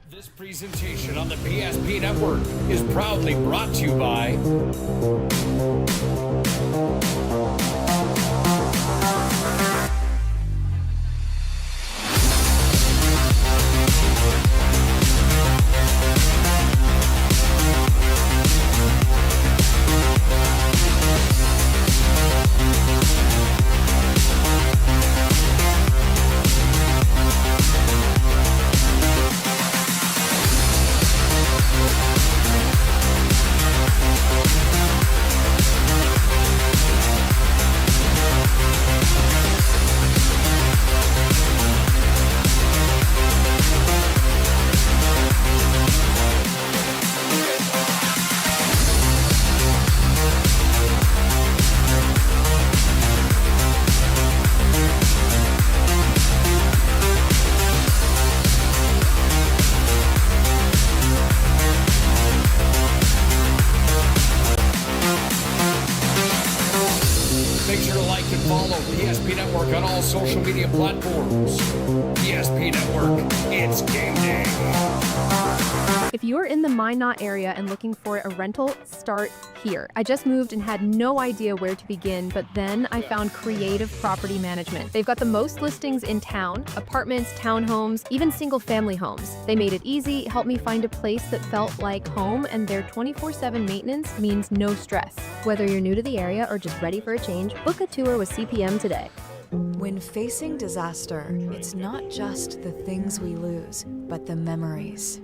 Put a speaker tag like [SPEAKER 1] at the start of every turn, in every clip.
[SPEAKER 1] This presentation on the PSP Network is proudly brought to you by follow PSP Network on all social media platforms. PSP Network, it's game day.
[SPEAKER 2] If you're in the Minot area and looking for a rental, start here. I just moved and had no idea where to begin, but then I found Creative Property Management. They've got the most listings in town, apartments, townhomes, even single-family homes. They made it easy, helped me find a place that felt like home, and their 24/7 maintenance means no stress. Whether you're new to the area or just ready for a change, book a tour with CPM today.
[SPEAKER 3] When facing disaster, it's not just the things we lose, but the memories.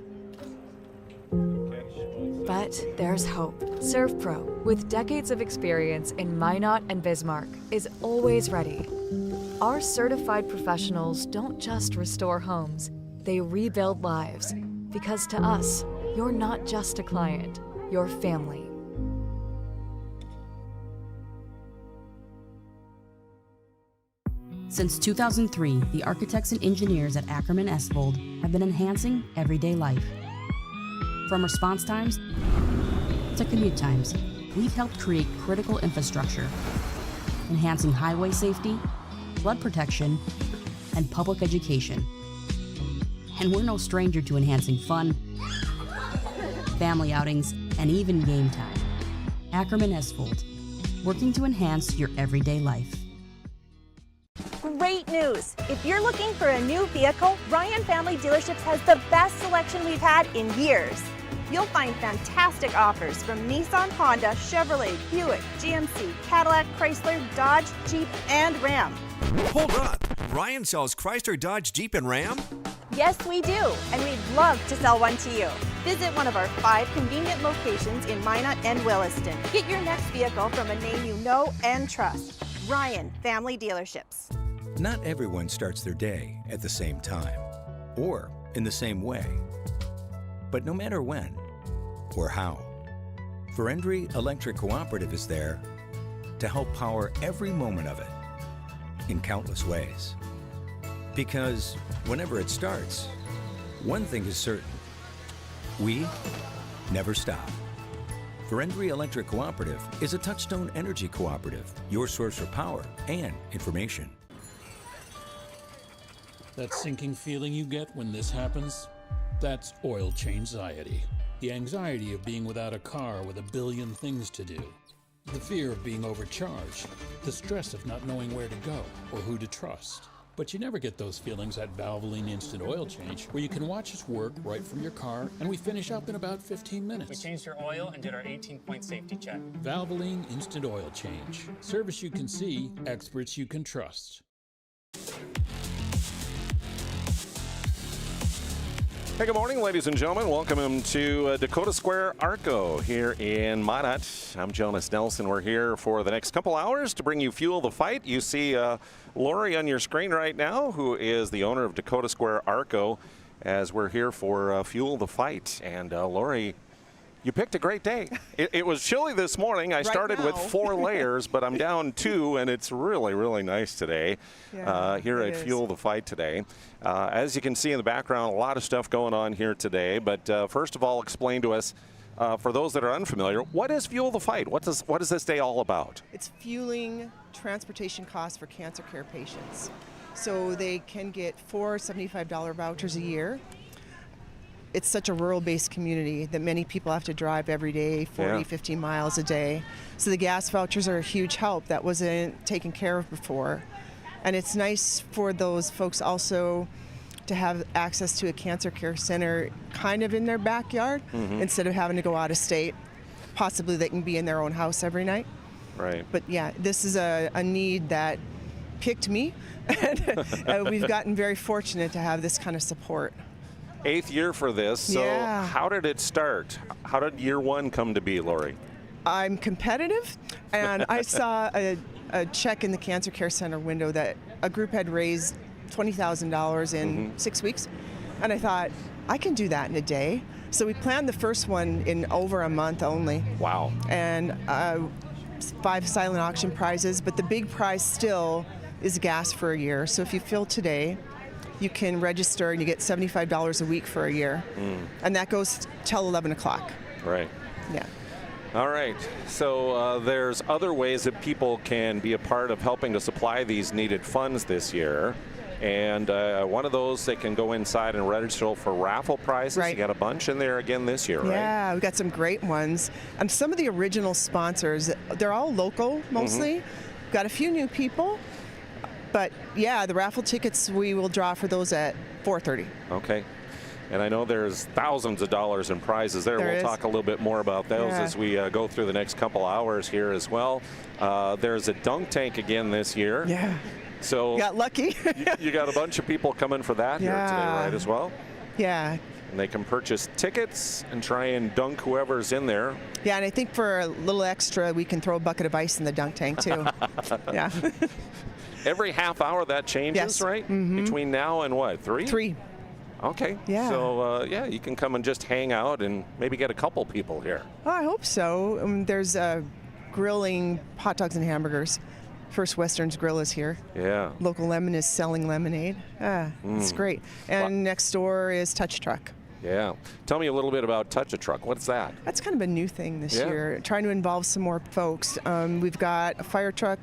[SPEAKER 3] But there's hope. ServPro, with decades of experience in Minot and Bismarck, is always ready. Our certified professionals don't just restore homes, they rebuild lives. Because to us, you're not just a client, you're family.
[SPEAKER 4] Since 2003, the architects and engineers at Ackerman Esvold have been enhancing everyday life. From response times to commute times, we've helped create critical infrastructure, enhancing highway safety, flood protection, and public education. And we're no stranger to enhancing fun, family outings, and even game time. Ackerman Esvold, working to enhance your everyday life.
[SPEAKER 5] Great news! If you're looking for a new vehicle, Ryan Family Dealerships has the best selection we've had in years. You'll find fantastic offers from Nissan, Honda, Chevrolet, Buick, GMC, Cadillac, Chrysler, Dodge, Jeep, and Ram.
[SPEAKER 6] Hold on! Ryan sells Chrysler, Dodge, Jeep, and Ram?
[SPEAKER 5] Yes, we do, and we'd love to sell one to you. Visit one of our 5 convenient locations in Minot and Williston. Get your next vehicle from a name you know and trust. Ryan Family Dealerships.
[SPEAKER 6] Not everyone starts their day at the same time or in the same way. But no matter when or how, Ferendry Electric Cooperative is there to help power every moment of it in countless ways. Because whenever it starts, one thing is certain: we never stop. Ferendry Electric Cooperative is a Touchstone Energy Cooperative, your source for power and information.
[SPEAKER 7] That sinking feeling you get when this happens? That's oil change-anxiety. The anxiety of being without a car with a billion things to do. The fear of being overcharged. The stress of not knowing where to go or who to trust. But you never get those feelings at Valvoline Instant Oil Change, where you can watch us work right from your car, and we finish up in about 15 minutes.
[SPEAKER 8] We changed your oil and did our 18-point safety check.
[SPEAKER 7] Valvoline Instant Oil Change. Service you can see, experts you can trust.
[SPEAKER 9] Hey, good morning, ladies and gentlemen. Welcome to Dakota Square ARCO here in Minot. I'm Jonas Nelson. We're here for the next couple hours to bring you Fuel the Fight. You see Lori on your screen right now, who is the owner of Dakota Square ARCO, as we're here for Fuel the Fight. And Lori, you picked a great day. It was chilly this morning. I started with 4 layers, but I'm down 2, and it's really, really nice today here at Fuel the Fight today. As you can see in the background, a lot of stuff going on here today. But first of all, explain to us, for those that are unfamiliar, what is Fuel the Fight? What is this day all about?
[SPEAKER 10] It's fueling transportation costs for cancer care patients. So they can get 4 $75 vouchers a year. it's such a rural-based community that many people have to drive every day, 40, 50 miles a day. So the gas vouchers are a huge help. That wasn't taken care of before. And it's nice for those folks also to have access to a cancer care center kind of in their backyard instead of having to go out of state. Possibly they can be in their own house every night.
[SPEAKER 9] Right.
[SPEAKER 10] But yeah, this is a need that picked me. And we've gotten very fortunate to have this kind of support.
[SPEAKER 9] 8th year for this. So how did it start? How did year 1 come to be, Lori?
[SPEAKER 10] I'm competitive, and I saw a check in the Cancer Care Center window that a group had raised $20,000 in 6 weeks. And I thought, I can do that in a day. So we planned the first one in over a month only.
[SPEAKER 9] Wow.
[SPEAKER 10] And 5 silent auction prizes, but the big prize still is gas for a year. So if you fill today, you can register and you get $75 a week for a year. And that goes till 11 o'clock.
[SPEAKER 9] Right.
[SPEAKER 10] Yeah.
[SPEAKER 9] All right. So there's other ways that people can be a part of helping to supply these needed funds this year. And one of those, they can go inside and register for raffle prizes.
[SPEAKER 10] Right.
[SPEAKER 9] You got a bunch in there again this year, right?
[SPEAKER 10] Yeah, we've got some great ones. And some of the original sponsors, they're all local mostly. We've got a few new people. But yeah, the raffle tickets, we will draw for those at 4:30.
[SPEAKER 9] Okay. And I know there's thousands of dollars in prizes there. We'll talk a little bit more about those as we go through the next couple hours here as well. There's a dunk tank again this year.
[SPEAKER 10] Yeah.
[SPEAKER 9] So
[SPEAKER 10] you got lucky.
[SPEAKER 9] you got a bunch of people coming for that here today, right, as well?
[SPEAKER 10] Yeah.
[SPEAKER 9] And they can purchase tickets and try and dunk whoever's in there.
[SPEAKER 10] Yeah, and I think for a little extra, we can throw a bucket of ice in the dunk tank, too. Yeah.
[SPEAKER 9] Every half hour that changes, right? Between now and what, 3?
[SPEAKER 10] 3.
[SPEAKER 9] Okay.
[SPEAKER 10] Yeah.
[SPEAKER 9] So, yeah, you can come and just hang out and maybe get a couple people here.
[SPEAKER 10] Oh, I hope so. There's grilling hot dogs and hamburgers. First Western's Grill is here.
[SPEAKER 9] Yeah.
[SPEAKER 10] Local Lemon is selling lemonade. It's great. And next door is Touch Truck.
[SPEAKER 9] Yeah. Tell me a little bit about Touch a Truck. What's that?
[SPEAKER 10] That's kind of a new thing this year, trying to involve some more folks. We've got a fire truck,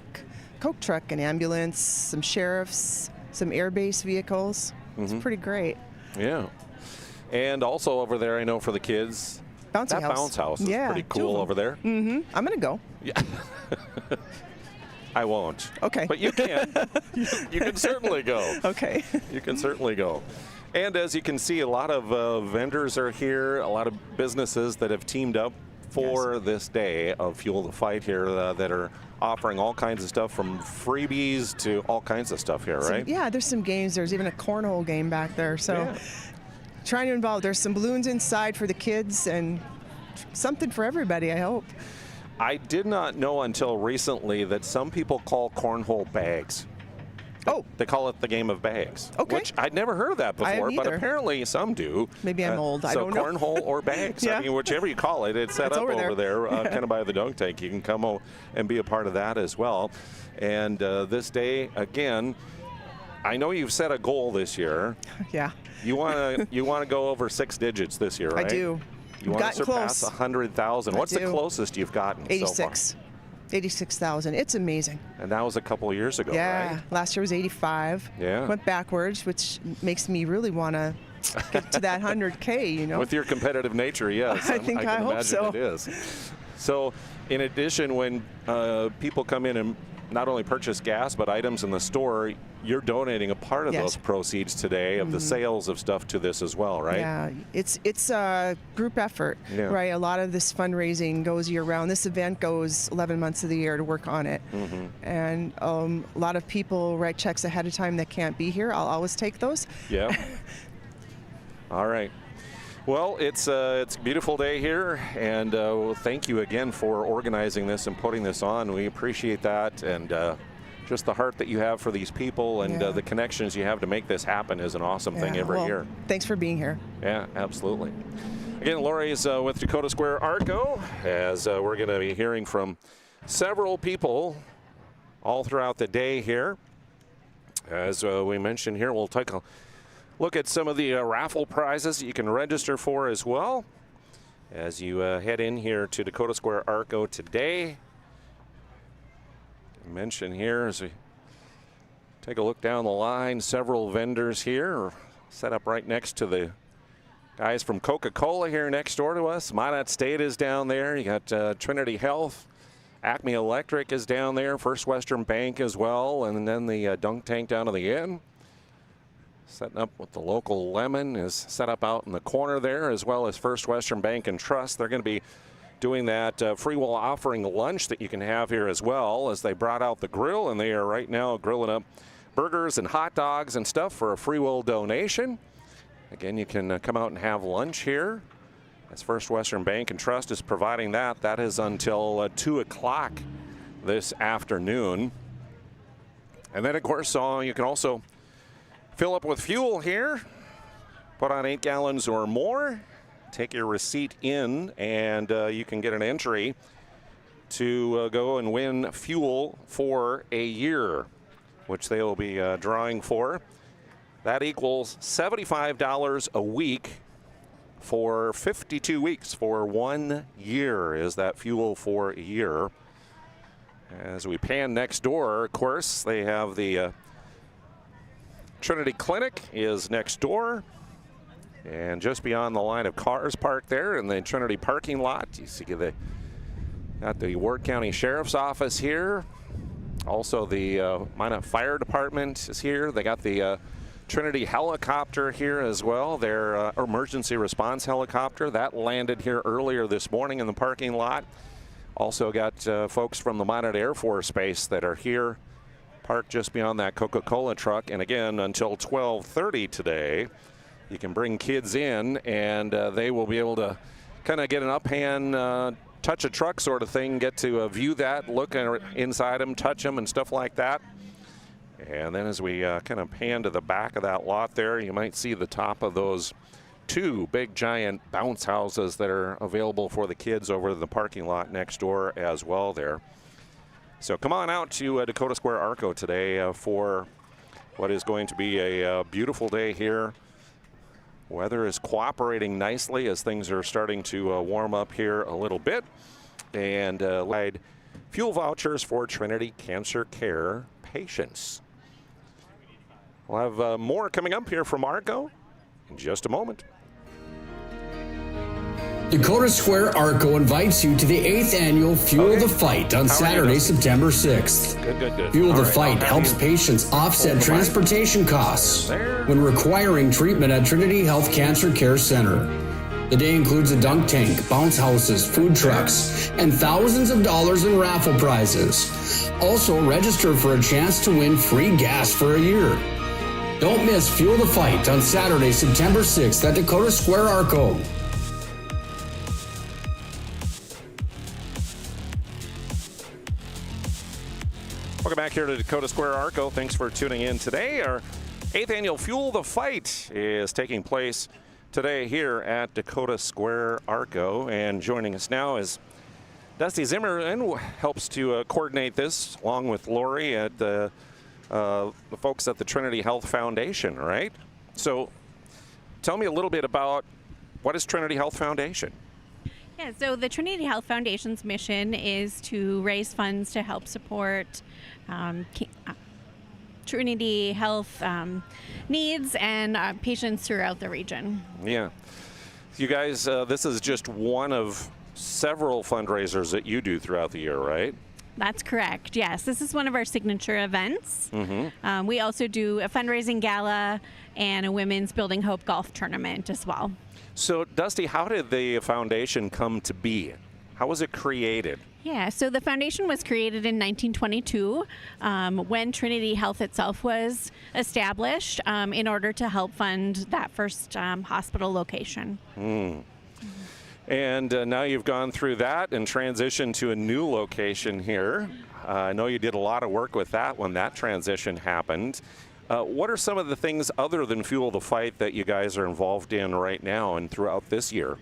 [SPEAKER 10] Coke truck, an ambulance, some sheriffs, some air-based vehicles. It's pretty great.
[SPEAKER 9] Yeah. And also over there, I know for the kids,
[SPEAKER 10] bounce
[SPEAKER 9] house is pretty cool over there.
[SPEAKER 10] I'm going to go.
[SPEAKER 9] Yeah. I won't.
[SPEAKER 10] Okay.
[SPEAKER 9] But you can. You can certainly go.
[SPEAKER 10] Okay.
[SPEAKER 9] You can certainly go. And as you can see, a lot of vendors are here, a lot of businesses that have teamed up for this day of Fuel the Fight here that are offering all kinds of stuff from freebies to all kinds of stuff here, right?
[SPEAKER 10] Yeah, there's some games. There's even a cornhole game back there. So trying to involve. There's some balloons inside for the kids and something for everybody, I hope.
[SPEAKER 9] I did not know until recently that some people call cornhole bags.
[SPEAKER 10] Oh.
[SPEAKER 9] They call it the game of bags.
[SPEAKER 10] Okay.
[SPEAKER 9] Which I'd never heard of that before, but
[SPEAKER 10] either.
[SPEAKER 9] Apparently some do.
[SPEAKER 10] Maybe I'm old. I don't know.
[SPEAKER 9] So cornhole or bags. I mean, whichever you call it, it's set up over there kind of by the dunk tank. You can come and be a part of that as well. And this day, again, I know you've set a goal this year.
[SPEAKER 10] Yeah.
[SPEAKER 9] You want to go over 6 digits this year, right?
[SPEAKER 10] I do.
[SPEAKER 9] You want to surpass 100,000. What's the closest you've gotten
[SPEAKER 10] 86.
[SPEAKER 9] so far?
[SPEAKER 10] 86,000. It's amazing.
[SPEAKER 9] And that was a couple of years ago,
[SPEAKER 10] yeah.
[SPEAKER 9] right?
[SPEAKER 10] Last year was 85.
[SPEAKER 9] Yeah.
[SPEAKER 10] Went backwards, which makes me really want to get to that 100K, you know.
[SPEAKER 9] With your competitive nature, yes.
[SPEAKER 10] I
[SPEAKER 9] can
[SPEAKER 10] hope
[SPEAKER 9] imagine
[SPEAKER 10] so.
[SPEAKER 9] It is. So, in addition, when people come in and not only purchase gas but items in the store, you're donating a part of those proceeds today of the sales of stuff to this as well, right?
[SPEAKER 10] Yeah, it's a group effort, right? A lot of this fundraising goes year-round. This event goes 11 months of the year to work on it. And a lot of people write checks ahead of time that can't be here. I'll always take those.
[SPEAKER 9] Yeah. All right. Well, it's a beautiful day here, and thank you again for organizing this and putting this on. We appreciate that, and just the heart that you have for these people and the connections you have to make this happen is an awesome thing every year.
[SPEAKER 10] Thanks for being here.
[SPEAKER 9] Yeah, absolutely. Again, Lori is with Dakota Square ARCO, as we're going to be hearing from several people all throughout the day here. As we mentioned here, we'll take a look at some of the raffle prizes that you can register for as well as you head in here to Dakota Square ARCO today. I mention here as we take a look down the line, several vendors here set up right next to the Guys from Coca-Cola here next door to us. Minot State is down there. You got Trinity Health. Acme Electric is down there. First Western Bank as well. And then the dunk tank down to the end. Setting up with the local lemon is set up out in the corner there, as well as First Western Bank and Trust. They're going to be doing that free will offering lunch that you can have here as well, as they brought out the grill, and they are right now grilling up burgers and hot dogs and stuff for a free will donation. Again, you can come out and have lunch here. As First Western Bank and Trust is providing that. That is until 2 o'clock this afternoon. And then, of course, you can also fill up with fuel here. Put on 8 gallons or more. Take your receipt in, and you can get an entry to go and win fuel for a year, which they will be drawing for. That equals $75 a week for 52 weeks. For 1 year is that fuel for a year. As we pan next door, of course, they have the Trinity Clinic is next door. And just beyond the line of cars parked there in the Trinity parking lot, you see they got the Ward County Sheriff's Office here. Also, the Minot Fire Department is here. They got the Trinity helicopter here as well, their emergency response helicopter. That landed here earlier this morning in the parking lot. Also got folks from the Minot Air Force Base that are here, parked just beyond that Coca-Cola truck. And again, until 12:30 today, you can bring kids in, and they will be able to kind of get an uphand, touch a truck sort of thing, get to view that, look inside them, touch them, and stuff like that. And then as we kind of pan to the back of that lot there, you might see the top of those 2 big giant bounce houses that are available for the kids over in the parking lot next door as well there. So come on out to Dakota Square ARCO today for what is going to be a beautiful day here. Weather is cooperating nicely as things are starting to warm up here a little bit. And fuel vouchers for Trinity Cancer Care patients. We'll have more coming up here from ARCO in just a moment.
[SPEAKER 1] Dakota Square ARCO invites you to the 8th annual Fuel the Fight on Saturday, September 6th.
[SPEAKER 9] Good.
[SPEAKER 1] Fuel the Fight helps patients offset transportation costs when requiring treatment at Trinity Health CancerCare Center. The day includes a dunk tank, bounce houses, food trucks, and thousands of dollars in raffle prizes. Also, register for a chance to win free gas for a year. Don't miss Fuel the Fight on Saturday, September 6th at Dakota Square ARCO.
[SPEAKER 9] Welcome back here to Dakota Square ARCO. Thanks for tuning in today. Our 8th annual Fuel the Fight is taking place today here at Dakota Square ARCO. And joining us now is Dusty Zimmerman, who helps to coordinate this, along with Lori at the folks at the Trinity Health Foundation, right? So tell me a little bit about what is Trinity Health Foundation?
[SPEAKER 11] Yeah, so the Trinity Health Foundation's mission is to raise funds to help support Trinity Health needs and patients throughout the region.
[SPEAKER 9] Yeah. You guys, this is just one of several fundraisers that you do throughout the year, right?
[SPEAKER 11] That's correct. Yes, this is one of our signature events. Mm-hmm. We also do a fundraising gala and a women's Building Hope golf tournament as well.
[SPEAKER 9] So, Dusty, how did the foundation come to be? How was it created?
[SPEAKER 11] Yeah, so the foundation was created in 1922 when Trinity Health itself was established in order to help fund that first hospital location.
[SPEAKER 9] And now you've gone through that and transitioned to a new location here. I know you did a lot of work with that when that transition happened. What are some of the things other than Fuel the Fight that you guys are involved in right now and throughout this year?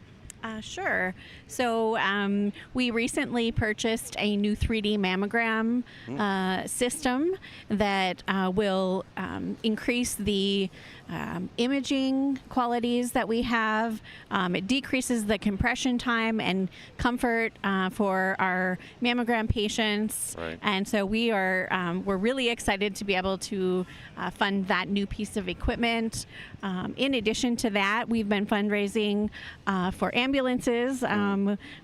[SPEAKER 11] Sure. So we recently purchased a new 3D mammogram system that will increase the imaging qualities that we have. It decreases the compression time and comfort for our mammogram patients.
[SPEAKER 9] Right.
[SPEAKER 11] And so we're really excited to be able to fund that new piece of equipment. In addition to that, we've been fundraising for ambulances.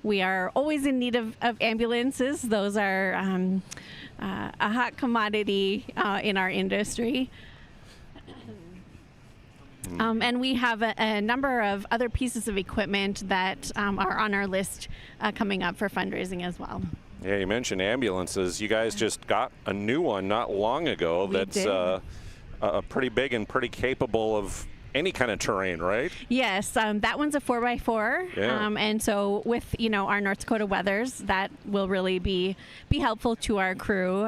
[SPEAKER 11] We are always in need of ambulances. Those are a hot commodity in our industry. And we have a number of other pieces of equipment that are on our list coming up for fundraising as well.
[SPEAKER 9] Yeah, you mentioned ambulances. You guys just got a new one not long ago that's pretty big and pretty capable of any kind of terrain, right?
[SPEAKER 11] Yes, that one's a 4x4,
[SPEAKER 9] Yeah.
[SPEAKER 11] And so with our North Dakota weathers, that will really be helpful to our crew.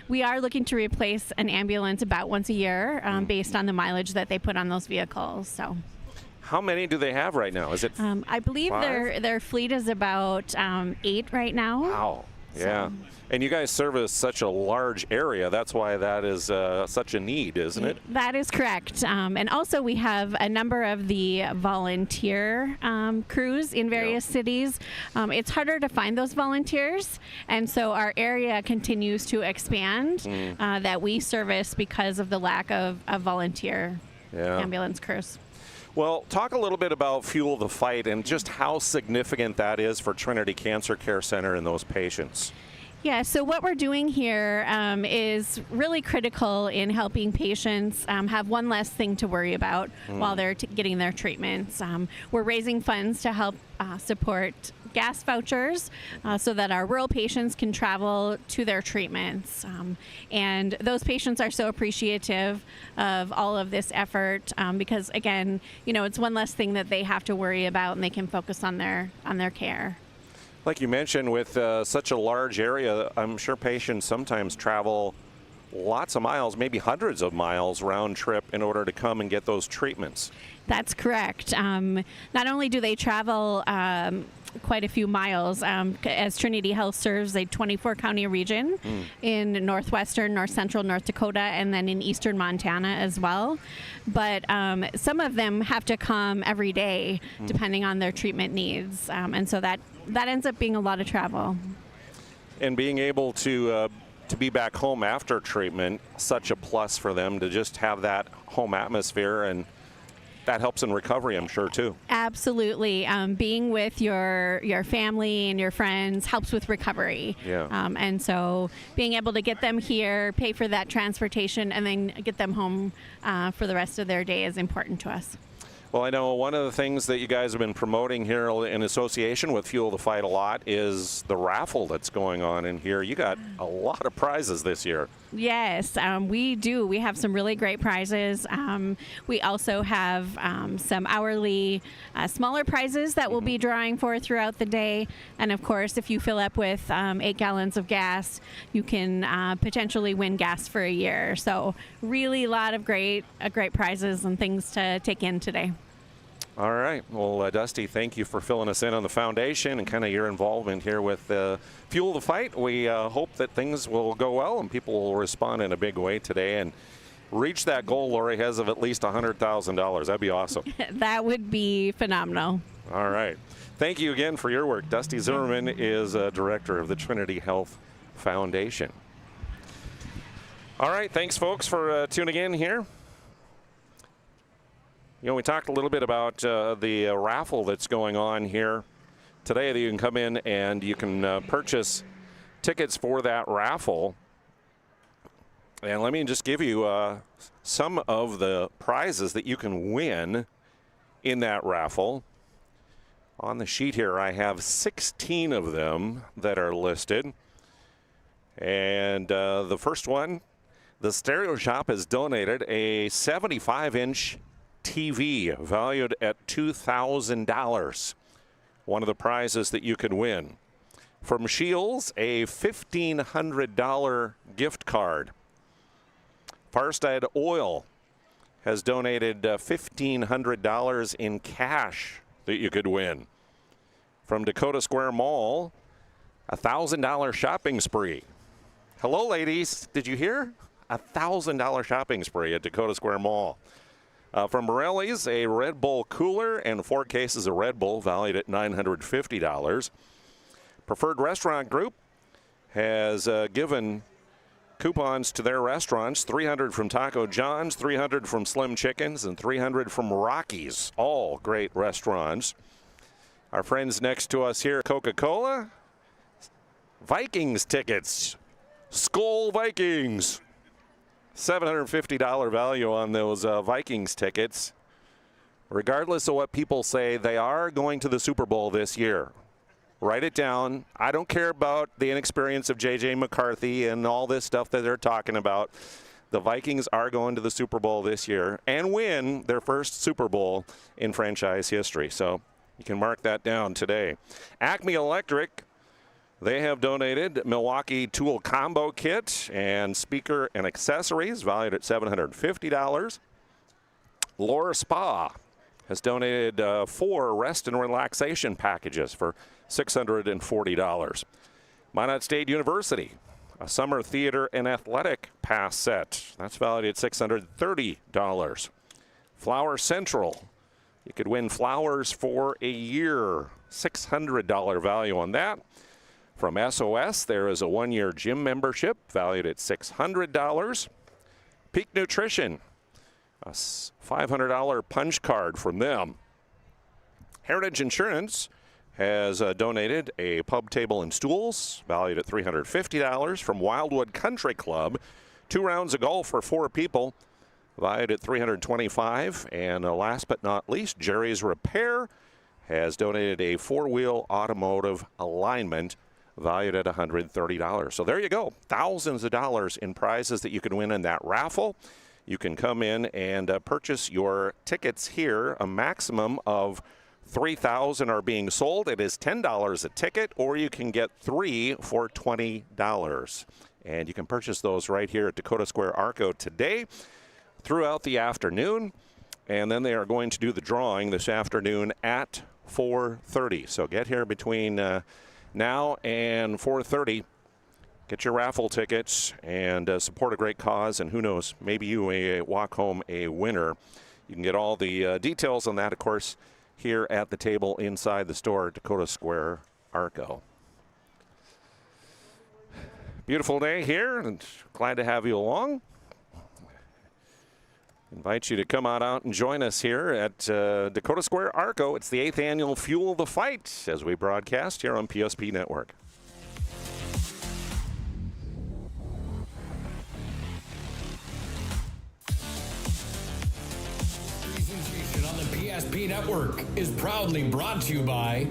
[SPEAKER 11] We are looking to replace an ambulance about once a year, based on the mileage that they put on those vehicles. So,
[SPEAKER 9] how many do they have right now? Is it?
[SPEAKER 11] I believe
[SPEAKER 9] 5?
[SPEAKER 11] their fleet is about 8 right now.
[SPEAKER 9] Wow. Yeah. So. And you guys service such a large area. That's why that is such a need, isn't it?
[SPEAKER 11] That is correct. And also we have a number of the volunteer crews in various cities. It's harder to find those volunteers. And so our area continues to expand that we service because of the lack of volunteer ambulance crews.
[SPEAKER 9] Well, talk a little bit about Fuel the Fight and just how significant that is for Trinity Cancer Care Center and those patients.
[SPEAKER 11] Yeah, so what we're doing here is really critical in helping patients have one less thing to worry about while they're getting their treatments. We're raising funds to help support gas vouchers so that our rural patients can travel to their treatments. And those patients are so appreciative of all of this effort because, again, it's one less thing that they have to worry about and they can focus on their care.
[SPEAKER 9] Like you mentioned, with such a large area, I'm sure patients sometimes travel lots of miles, maybe hundreds of miles round trip in order to come and get those treatments.
[SPEAKER 11] That's correct. Not only do they travel quite a few miles, as Trinity Health serves a 24-county region in northwestern, north central North Dakota, and then in eastern Montana as well. But some of them have to come every day depending on their treatment needs. And so that ends up being a lot of travel.
[SPEAKER 9] And being able to be back home after treatment, such a plus for them to just have that home atmosphere, and that helps in recovery, I'm sure, too.
[SPEAKER 11] Absolutely. Being with your family and your friends helps with recovery.
[SPEAKER 9] Yeah.
[SPEAKER 11] And so being able to get them here, pay for that transportation, and then get them home for the rest of their day is important to us.
[SPEAKER 9] Well, I know one of the things that you guys have been promoting here in association with Fuel the Fight a lot is the raffle that's going on in here. You got a lot of prizes this year.
[SPEAKER 11] Yes, we do. We have some really great prizes. We also have some hourly smaller prizes that we'll be drawing for throughout the day. And of course, if you fill up with 8 gallons of gas, you can potentially win gas for a year. So really a lot of great prizes and things to take in today.
[SPEAKER 9] All right. Well, Dusty, thank you for filling us in on the foundation and kind of your involvement here with Fuel the Fight. We hope that things will go well and people will respond in a big way today and reach that goal Lori has of at least $100,000. That'd be awesome.
[SPEAKER 11] That would be phenomenal.
[SPEAKER 9] All right. Thank you again for your work. Dusty Zimmerman is director of the Trinity Health Foundation. All right. Thanks, folks, for tuning in here. We talked a little bit about the raffle that's going on here today that you can come in and you can purchase tickets for that raffle. And let me just give you some of the prizes that you can win in that raffle. On the sheet here, I have 16 of them that are listed. And the first one, the Stereo Shop has donated a 75-inch TV valued at $2,000. One of the prizes that you could win. From Shields, a $1,500 gift card. Farstead Oil has donated $1,500 in cash that you could win. from Dakota Square Mall, $1,000 shopping spree. Hello, ladies. Did you hear? $1,000 shopping spree at Dakota Square Mall. From Morelli's, a Red Bull cooler and 4 cases of Red Bull valued at $950. Preferred Restaurant Group has given coupons to their restaurants, 300 from Taco John's, 300 from Slim Chickens, and 300 from Rocky's. All great restaurants. Our friends next to us here, Coca-Cola, Vikings tickets, Skol Vikings. $750 value on those Vikings tickets. Regardless of what people say, they are going to the Super Bowl this year. Write it down. I don't care about the inexperience of J.J. McCarthy and all this stuff that they're talking about. The Vikings are going to the Super Bowl this year and win their first Super Bowl in franchise history. So you can mark that down today. Acme Electric, they have donated Milwaukee Tool Combo Kit and speaker and accessories valued at $750. Laura Spa has donated 4 rest and relaxation packages for $640. Minot State University, a summer theater and athletic pass set. That's valued at $630. Flower Central, you could win flowers for a year. $600 value on that. From SOS, there is a 1-year gym membership valued at $600. Peak Nutrition, a $500 punch card from them. Heritage Insurance has donated a pub table and stools valued at $350. From Wildwood Country Club, 2 rounds of golf for 4 people valued at $325. And last but not least, Jerry's Repair has donated a 4-wheel automotive alignment valued at $130. So there you go. Thousands of dollars in prizes that you can win in that raffle. You can come in and purchase your tickets here. A maximum of 3,000 are being sold. It is $10 a ticket, or you can get 3 for $20. And you can purchase those right here at Dakota Square ARCO today throughout the afternoon. And then they are going to do the drawing this afternoon at 4:30. So get here between now and 4:30. Get your raffle tickets and support a great cause. And who knows, maybe you may walk home a winner. You can get all the details on that, of course, here at the table inside the store, Dakota Square ARCO. Beautiful day here, and glad to have you along. Invite you to come on out and join us here at Dakota Square ARCO. It's the 8th annual Fuel the Fight as we broadcast here on PSP Network.
[SPEAKER 1] Presentation on the PSP Network is proudly brought to you by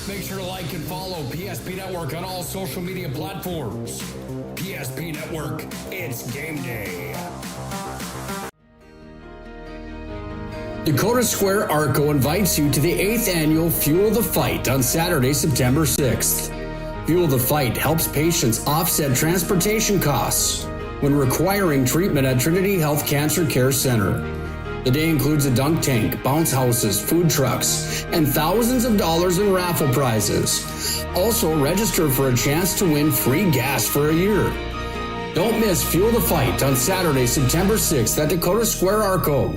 [SPEAKER 1] Make sure to like and follow PSP Network on all social media platforms. PSP Network, it's game day. Dakota Square ARCO invites you to the 8th annual Fuel the Fight on Saturday, September 6th. Fuel the Fight helps patients offset transportation costs when requiring treatment at Trinity Health CancerCare Center. The day includes a dunk tank, bounce houses, food trucks, and thousands of dollars in raffle prizes. Also, register for a chance to win free gas for a year. Don't miss Fuel the Fight on Saturday, September 6th at Dakota Square ARCO.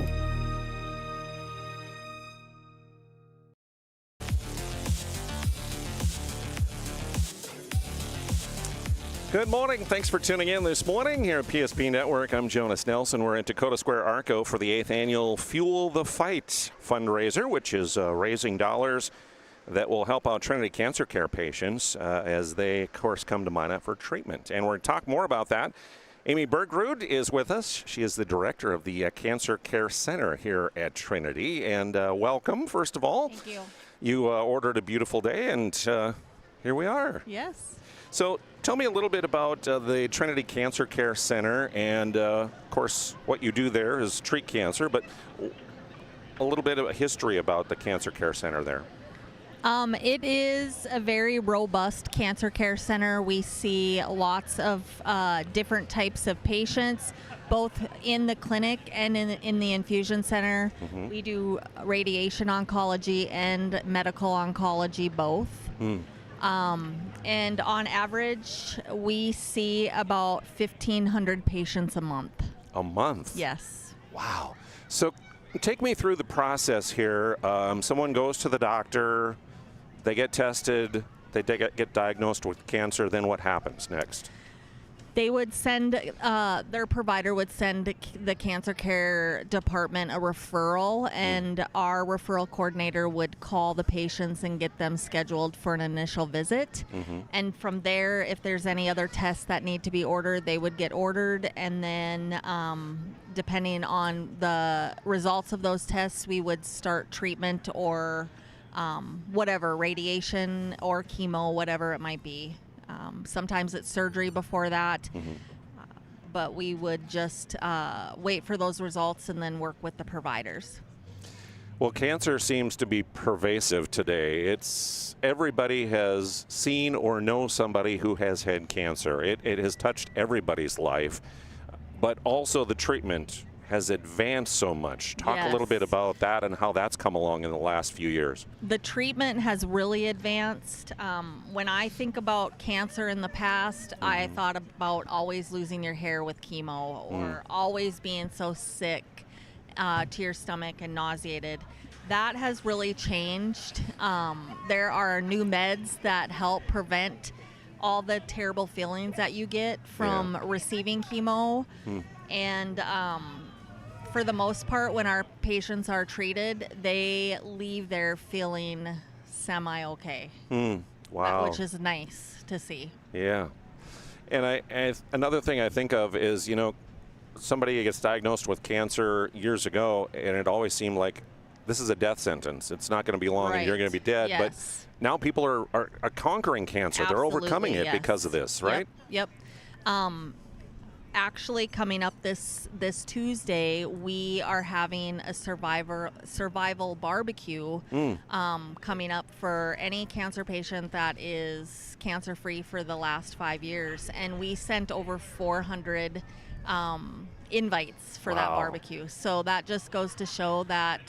[SPEAKER 9] Good morning. Thanks for tuning in this morning here at PSP Network. I'm Jonas Nelson. We're at Dakota Square ARCO for the 8th annual Fuel the Fight fundraiser, which is raising dollars that will help out Trinity CancerCare patients as they, of course, come to Minot for treatment. And we're going to talk more about that. Amy Bergrud is with us. She is the director of the CancerCare Center here at Trinity. And welcome, first of all.
[SPEAKER 12] Thank you.
[SPEAKER 9] You ordered a beautiful day, and here we are.
[SPEAKER 12] Yes.
[SPEAKER 9] So tell me a little bit about the Trinity CancerCare Center, and of course what you do there is treat cancer, but a little bit of a history about the Cancer Care Center there.
[SPEAKER 12] It is a very robust cancer care center. We see lots of different types of patients, both in the clinic and in the infusion center.
[SPEAKER 9] Mm-hmm.
[SPEAKER 12] We do radiation oncology and medical oncology both. And on average, we see about 1,500 patients a month.
[SPEAKER 9] A month?
[SPEAKER 12] Yes.
[SPEAKER 9] Wow. So take me through the process here. Someone goes to the doctor, they get tested, they get diagnosed with cancer, then what happens next?
[SPEAKER 12] They would send, their provider would send the cancer care department a referral, and our referral coordinator would call the patients and get them scheduled for an initial visit. And from there, if there's any other tests that need to be ordered, they would get ordered. And then depending on the results of those tests, we would start treatment or whatever, radiation or chemo, whatever it might be. Sometimes it's surgery before that, but we would just wait for those results and then work with the providers.
[SPEAKER 9] Well, cancer seems to be pervasive today. Everybody has seen or know somebody who has had cancer. It has touched everybody's life, but also the treatment has advanced so much. Talk a little bit about that and how that's come along in the last few years.
[SPEAKER 12] The treatment has really advanced. When I think about cancer in the past, I thought about always losing your hair with chemo or always being so sick to your stomach and nauseated. That has really changed. There are new meds that help prevent all the terrible feelings that you get from receiving chemo. And for the most part, when our patients are treated, they leave there feeling semi-okay.
[SPEAKER 9] Wow.
[SPEAKER 12] Which is nice to see.
[SPEAKER 9] Yeah. And another thing I think of is, somebody gets diagnosed with cancer years ago, and it always seemed like this is a death sentence. It's not going to be long and you're going to be dead.
[SPEAKER 12] Yes.
[SPEAKER 9] But now people are conquering cancer.
[SPEAKER 12] Absolutely,
[SPEAKER 9] they're overcoming it because of this, right?
[SPEAKER 12] Yep. Actually, coming up this Tuesday, we are having a survival barbecue coming up for any cancer patient that is cancer-free for the last 5 years. And we sent over 400 invites for that barbecue. So that just goes to show that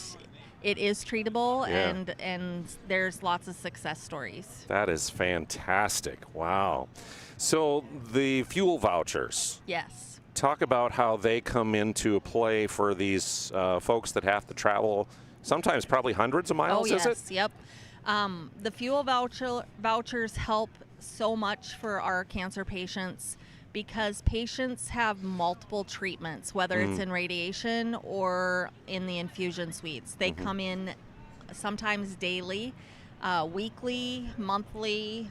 [SPEAKER 12] it is treatable, and there's lots of success stories.
[SPEAKER 9] That is fantastic. Wow. So the fuel vouchers.
[SPEAKER 12] Yes.
[SPEAKER 9] Talk about how they come into play for these folks that have to travel, sometimes probably hundreds of miles, is it?
[SPEAKER 12] Yep. The fuel vouchers help so much for our cancer patients because patients have multiple treatments, whether it's in radiation or in the infusion suites. They come in sometimes daily, weekly, monthly,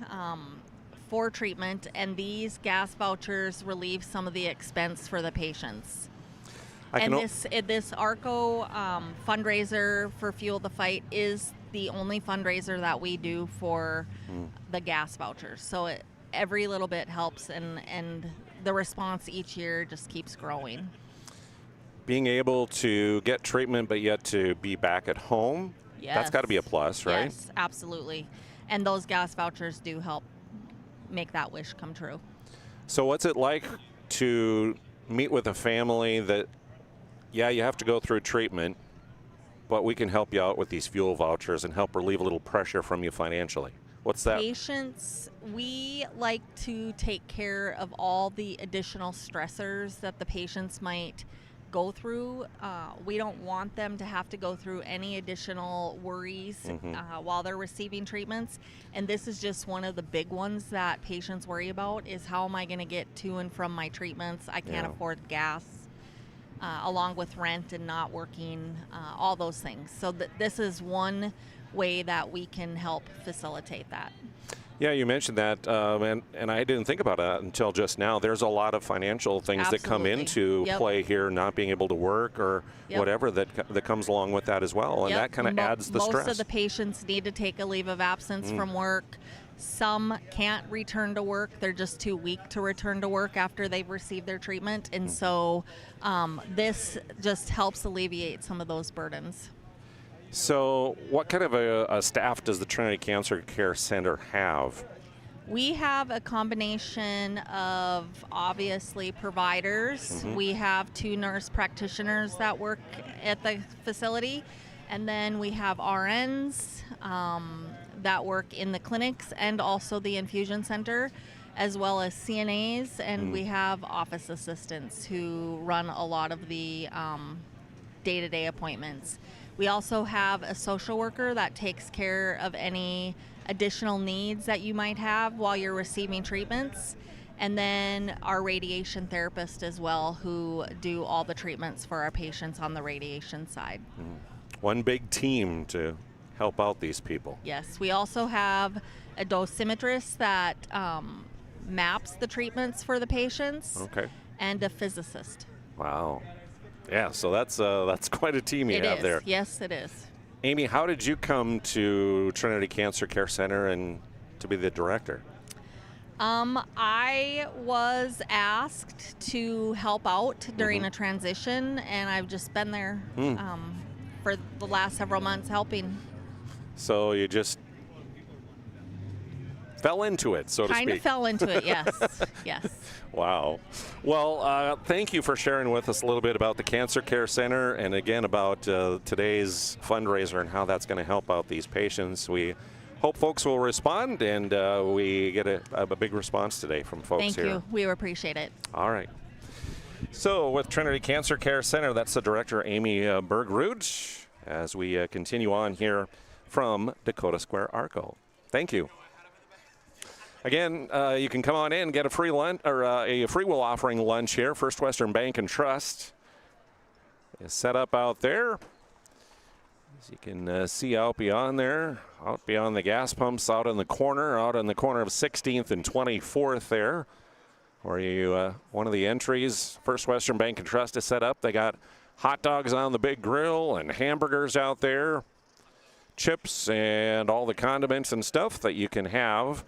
[SPEAKER 12] for treatment, and these gas vouchers relieve some of the expense for the patients. This ARCO fundraiser for Fuel the Fight is the only fundraiser that we do for the gas vouchers. So every little bit helps, and the response each year just keeps growing.
[SPEAKER 9] Being able to get treatment but yet to be back at home, that's got to be a plus, right?
[SPEAKER 12] Yes, absolutely. And those gas vouchers do help make that wish come true.
[SPEAKER 9] So what's it like to meet with a family that, you have to go through treatment, but we can help you out with these fuel vouchers and help relieve a little pressure from you financially? What's that?
[SPEAKER 12] Patients, we like to take care of all the additional stressors that the patients might go through. We don't want them to have to go through any additional worries while they're receiving treatments. And this is just one of the big ones that patients worry about, is how am I going to get to and from my treatments? I can't afford gas, along with rent and not working, all those things. So this is one way that we can help facilitate that.
[SPEAKER 9] Yeah, you mentioned that, and I didn't think about it until just now. There's a lot of financial things that come into play here, not being able to work or whatever that comes along with that as well, and that kind of adds the stress.
[SPEAKER 12] Most of the patients need to take a leave of absence from work. Some can't return to work. They're just too weak to return to work after they've received their treatment, and so this just helps alleviate some of those burdens.
[SPEAKER 9] So what kind of a staff does the Trinity Cancer Care Center have?
[SPEAKER 12] We have a combination of, obviously, providers. We have 2 nurse practitioners that work at the facility, and then we have RNs that work in the clinics and also the infusion center, as well as CNAs, and we have office assistants who run a lot of the day-to-day appointments. We also have a social worker that takes care of any additional needs that you might have while you're receiving treatments. And then our radiation therapist as well, who do all the treatments for our patients on the radiation side.
[SPEAKER 9] One big team to help out these people.
[SPEAKER 12] Yes, we also have a dosimetrist that maps the treatments for the patients. And a physicist.
[SPEAKER 9] Wow. Yeah, so that's quite a team you have there.
[SPEAKER 12] Yes, it is.
[SPEAKER 9] Amy, how did you come to Trinity Cancer Care Center and to be the director?
[SPEAKER 12] I was asked to help out during a transition, and I've just been there for the last several months helping.
[SPEAKER 9] So you just fell into it, so to speak.
[SPEAKER 12] Kind of fell into it, yes. Yes.
[SPEAKER 9] Wow. Well, thank you for sharing with us a little bit about the Cancer Care Center and again about today's fundraiser and how that's going to help out these patients. We hope folks will respond, and we get a big response today from folks here.
[SPEAKER 12] Thank you. We appreciate it.
[SPEAKER 9] All right. So with Trinity Cancer Care Center, that's the director, Amy Bergrud, as we continue on here from Dakota Square ARCO. Thank you. Again, you can come on in and get a free lunch or a free will offering lunch here. First Western Bank and Trust is set up out there. As you can see out beyond there, out beyond the gas pumps, out on the corner of 16th and 24th there, where you one of the entries. First Western Bank and Trust is set up. They got hot dogs on the big grill and hamburgers out there, chips and all the condiments and stuff that you can have.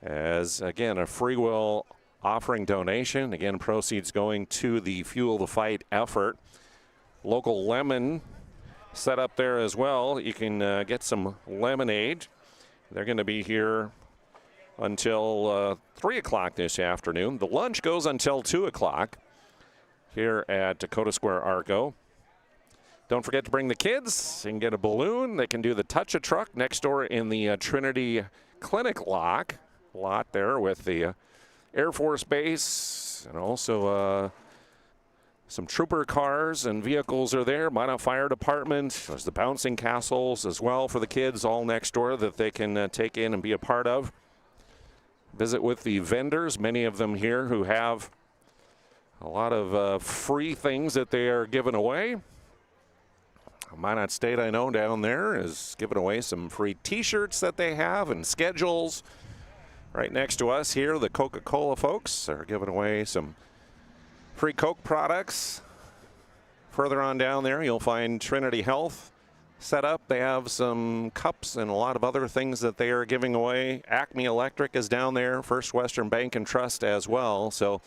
[SPEAKER 9] As, again, a free will offering donation. Again, proceeds going to the Fuel the Fight effort. Local lemon set up there as well. You can get some lemonade. They're going to be here until 3 o'clock this afternoon. The lunch goes until 2 o'clock here at Dakota Square ARCO. Don't forget to bring the kids. You can get a balloon. They can do the touch-a-truck next door in the Trinity Clinic lot there with the Air Force Base, and also some trooper cars and vehicles are there. Minot Fire Department. There's the bouncing castles as well for the kids all next door that they can take in and be a part of. Visit with the vendors, many of them here who have a lot of free things that they are giving away. Minot State, I know, down there is giving away some free T-shirts that they have and schedules. Right next to us here, the Coca-Cola folks are giving away some free Coke products. Further on down there, you'll find Trinity Health set up. They have some cups and a lot of other things that they are giving away. Acme Electric is down there. First Western Bank and Trust as well. So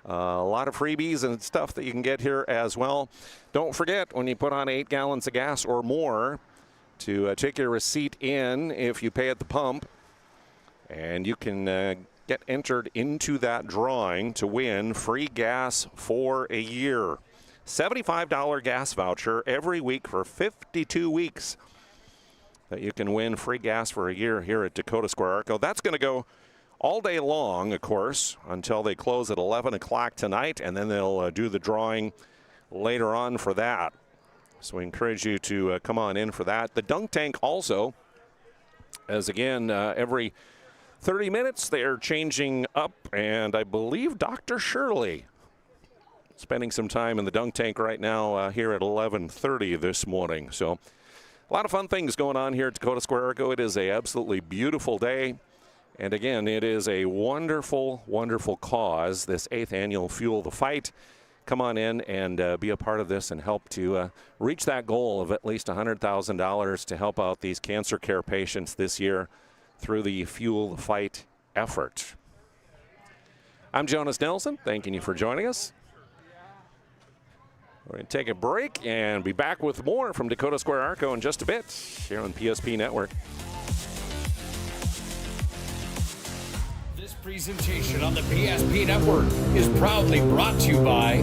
[SPEAKER 9] a lot of freebies and stuff that you can get here as well. Don't forget, when you put on 8 gallons of gas or more, to take your receipt in if you pay at the pump. And you can get entered into that drawing to win free gas for a year. $75 gas voucher every week for 52 weeks that you can win free gas for a year here at Dakota Square ARCO. That's going to go all day long, of course, until they close at 11 o'clock tonight, and then they'll do the drawing later on for that. So we encourage you to come on in for that. The dunk tank also, as again, every 30 minutes they are changing up, and I believe Dr. Shirley spending some time in the dunk tank right now here at 11:30 this morning. So a lot of fun things going on here at Dakota Square ARCO. It is a absolutely beautiful day. And again, it is a wonderful, wonderful cause, this 8th annual Fuel the Fight. Come on in and be a part of this and help to reach that goal of at least $100,000 to help out these cancer care patients this year through the Fuel the Fight effort. I'm Jonas Nelson, thanking you for joining us. We're going to take a break and be back with more from Dakota Square ARCO in just a bit here on PSP Network.
[SPEAKER 1] This presentation on the PSP Network is proudly brought to you by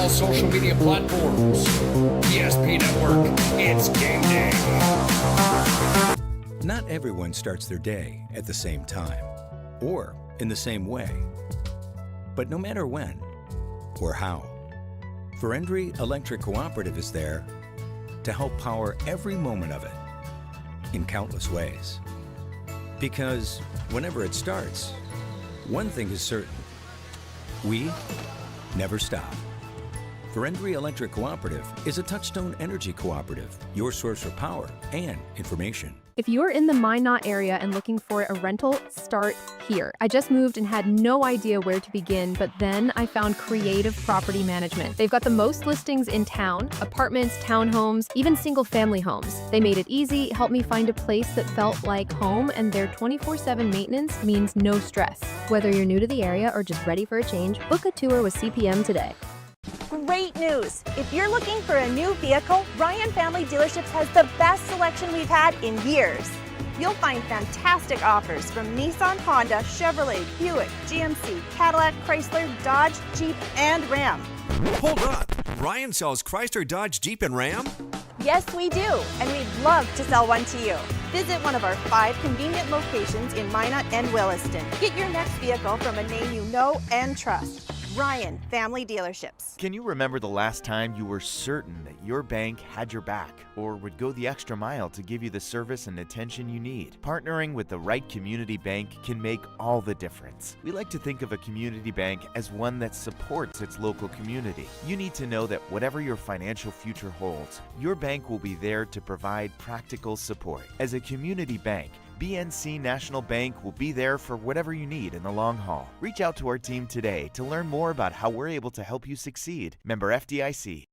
[SPEAKER 1] social media platforms. PSP Network, it's game day.
[SPEAKER 6] Not everyone starts their day at the same time or in the same way. But no matter when or how, Ferendry Electric Cooperative is there to help power every moment of it in countless ways. Because whenever it starts, one thing is certain: we never stop. Ferendry Electric Cooperative is a Touchstone Energy Cooperative, your source for power and information.
[SPEAKER 2] If you're in the Minot area and looking for a rental, start here. I just moved and had no idea where to begin, but then I found Creative Property Management. They've got the most listings in town: apartments, townhomes, even single-family homes. They made it easy, helped me find a place that felt like home, and their 24/7 maintenance means no stress. Whether you're new to the area or just ready for a change, book a tour with CPM today.
[SPEAKER 5] Great news! If you're looking for a new vehicle, Ryan Family Dealerships has the best selection we've had in years. You'll find fantastic offers from Nissan, Honda, Chevrolet, Buick, GMC, Cadillac, Chrysler, Dodge, Jeep, and Ram.
[SPEAKER 13] Hold up! Ryan sells Chrysler, Dodge, Jeep, and Ram?
[SPEAKER 5] Yes, we do, and we'd love to sell one to you. Visit one of our 5 convenient locations in Minot and Williston. Get your next vehicle from a name you know and trust: Ryan Family Dealerships.
[SPEAKER 14] Can you remember the last time you were certain that your bank had your back or would go the extra mile to give you the service and attention you need? Partnering with the right community bank can make all the difference. We like to think of a community bank as one that supports its local community. You need to know that whatever your financial future holds, your bank will be there to provide practical support. As a community bank, BNC National Bank will be there for whatever you need in the long haul. Reach out to our team today to learn more about how we're able to help you succeed. Member FDIC.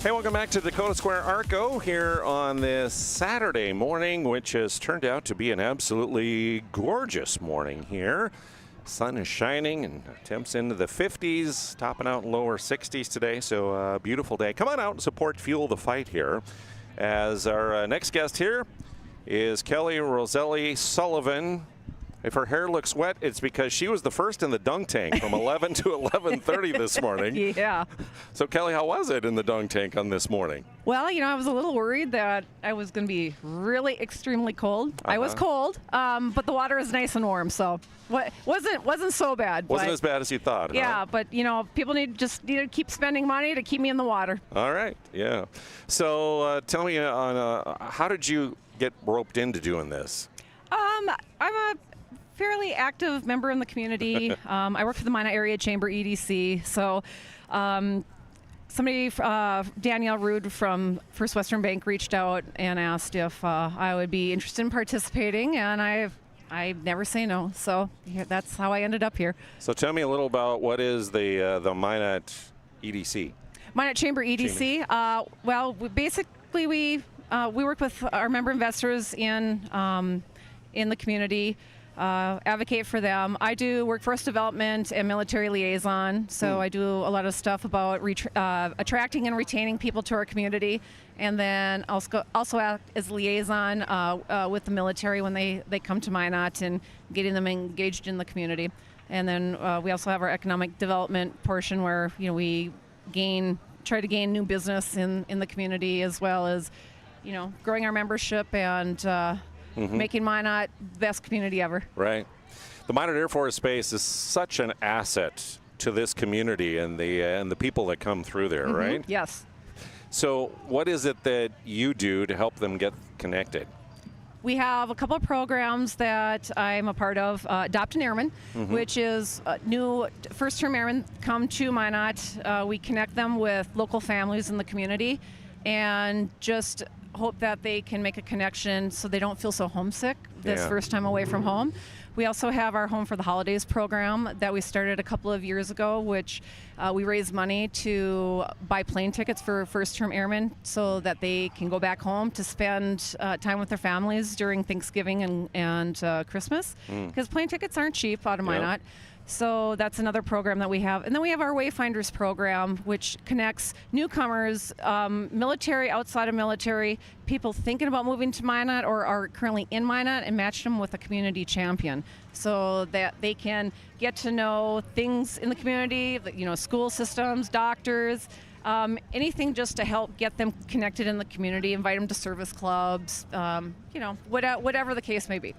[SPEAKER 9] Hey, welcome back to Dakota Square ARCO here on this Saturday morning, which has turned out to be an absolutely gorgeous morning here. Sun is shining and temps into the 50s, topping out in lower 60s today, so a beautiful day. Come on out and support Fuel the Fight here. As our next guest here is Kelly Roselli Sullivan. If her hair looks wet, it's because she was the first in the dunk tank from 11 to 11:30 this morning.
[SPEAKER 15] Yeah.
[SPEAKER 9] So, Kelly, how was it in the dunk tank on this morning?
[SPEAKER 15] Well, you know, I was a little worried that I was going to be really extremely cold. I was cold, but the water is nice and warm, so wasn't so bad.
[SPEAKER 9] Wasn't as bad as you thought, huh?
[SPEAKER 15] Yeah, but, you know, people need to keep spending money to keep me in the water.
[SPEAKER 9] All right, yeah. So tell me, how did you get roped into doing this?
[SPEAKER 15] I'm a fairly active member in the community. I work for the Minot Area Chamber EDC. So somebody, Danielle Rude from First Western Bank, reached out and asked if I would be interested in participating, and I never say no. So that's how I ended up here.
[SPEAKER 9] So tell me a little about what is the Minot EDC?
[SPEAKER 15] Minot Chamber EDC. Well, we work with our member investors in the community, advocate for them. I do workforce development and military liaison, so I do a lot of stuff about attracting and retaining people to our community, and then also act as liaison with the military when they come to Minot and getting them engaged in the community. And then we also have our economic development portion where we try to gain new business in the community, as well as growing our membership and making Minot the best community ever.
[SPEAKER 9] Right. The Minot Air Force Base is such an asset to this community and the people that come through there, right?
[SPEAKER 15] Yes.
[SPEAKER 9] So what is it that you do to help them get connected?
[SPEAKER 15] We have a couple of programs that I'm a part of. Adopt an Airman, which is new first-term airmen come to Minot. We connect them with local families in the community and just hope that they can make a connection so they don't feel so homesick this first time away from home. We also have our Home for the Holidays program that we started a couple of years ago, which we raise money to buy plane tickets for first-term airmen so that they can go back home to spend time with their families during Thanksgiving and Christmas, because plane tickets aren't cheap out of Minot. So that's another program that we have. And then we have our Wayfinders program, which connects newcomers, military, outside of military, people thinking about moving to Minot or are currently in Minot, and match them with a community champion so that they can get to know things in the community, school systems, doctors, anything just to help get them connected in the community, invite them to service clubs, whatever the case may be.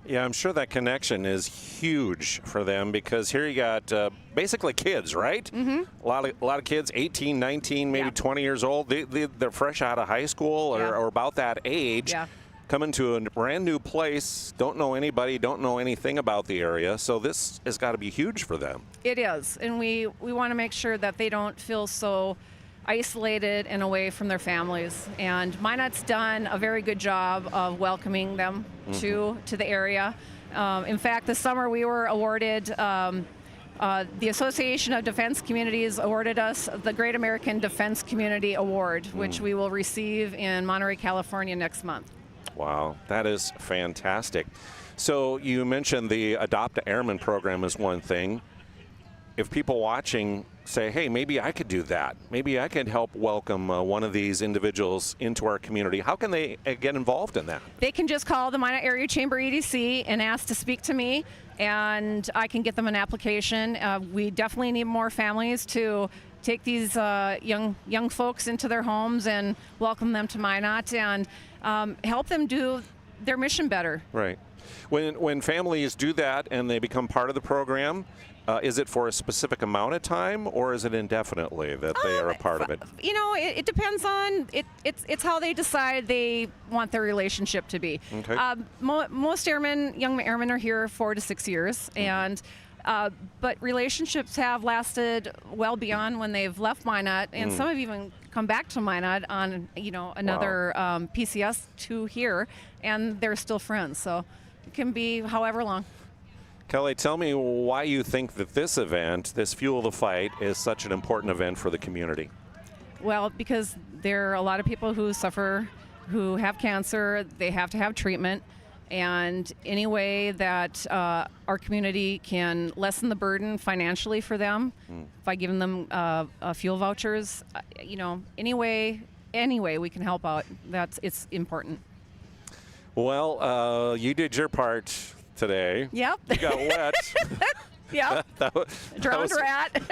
[SPEAKER 9] Yeah, I'm sure that connection is huge for them, because here you got basically kids, right? A lot of kids, 18, 19, maybe 20 years old. They're fresh out of high school or about that age, coming to a brand new place, don't know anybody, don't know anything about the area. So this has got to be huge for them.
[SPEAKER 15] It is, and we want to make sure that they don't feel so isolated and away from their families. And Minot's done a very good job of welcoming them to the area. In fact, this summer we were awarded, the Association of Defense Communities awarded us the Great American Defense Community Award, which we will receive in Monterey, California next month.
[SPEAKER 9] Wow, that is fantastic. So you mentioned the Adopt an Airman program is one thing. If people watching say, hey, maybe I could do that. Maybe I could help welcome one of these individuals into our community. How can they get involved in that?
[SPEAKER 15] They can just call the Minot Area Chamber EDC and ask to speak to me, and I can get them an application. We definitely need more families to take these young folks into their homes and welcome them to Minot and help them do their mission better.
[SPEAKER 9] Right. When families do that and they become part of the program, is it for a specific amount of time, or is it indefinitely that they are a part of it?
[SPEAKER 15] It depends on it's how they decide they want their relationship to be.
[SPEAKER 9] Okay.
[SPEAKER 15] Most young airmen are here 4 to 6 years, and but relationships have lasted well beyond when they've left Minot, and some have even come back to Minot on another PCS to here, and they're still friends. So it can be however long.
[SPEAKER 9] Kelly, tell me why you think that this event, this Fuel the Fight, is such an important event for the community.
[SPEAKER 15] Well, because there are a lot of people who have cancer, they have to have treatment, and any way that our community can lessen the burden financially for them by giving them fuel vouchers, any way we can help out, it's important.
[SPEAKER 9] Well, you did your part today.
[SPEAKER 15] Yep.
[SPEAKER 9] You got wet.
[SPEAKER 15] Yep. Drowned rat.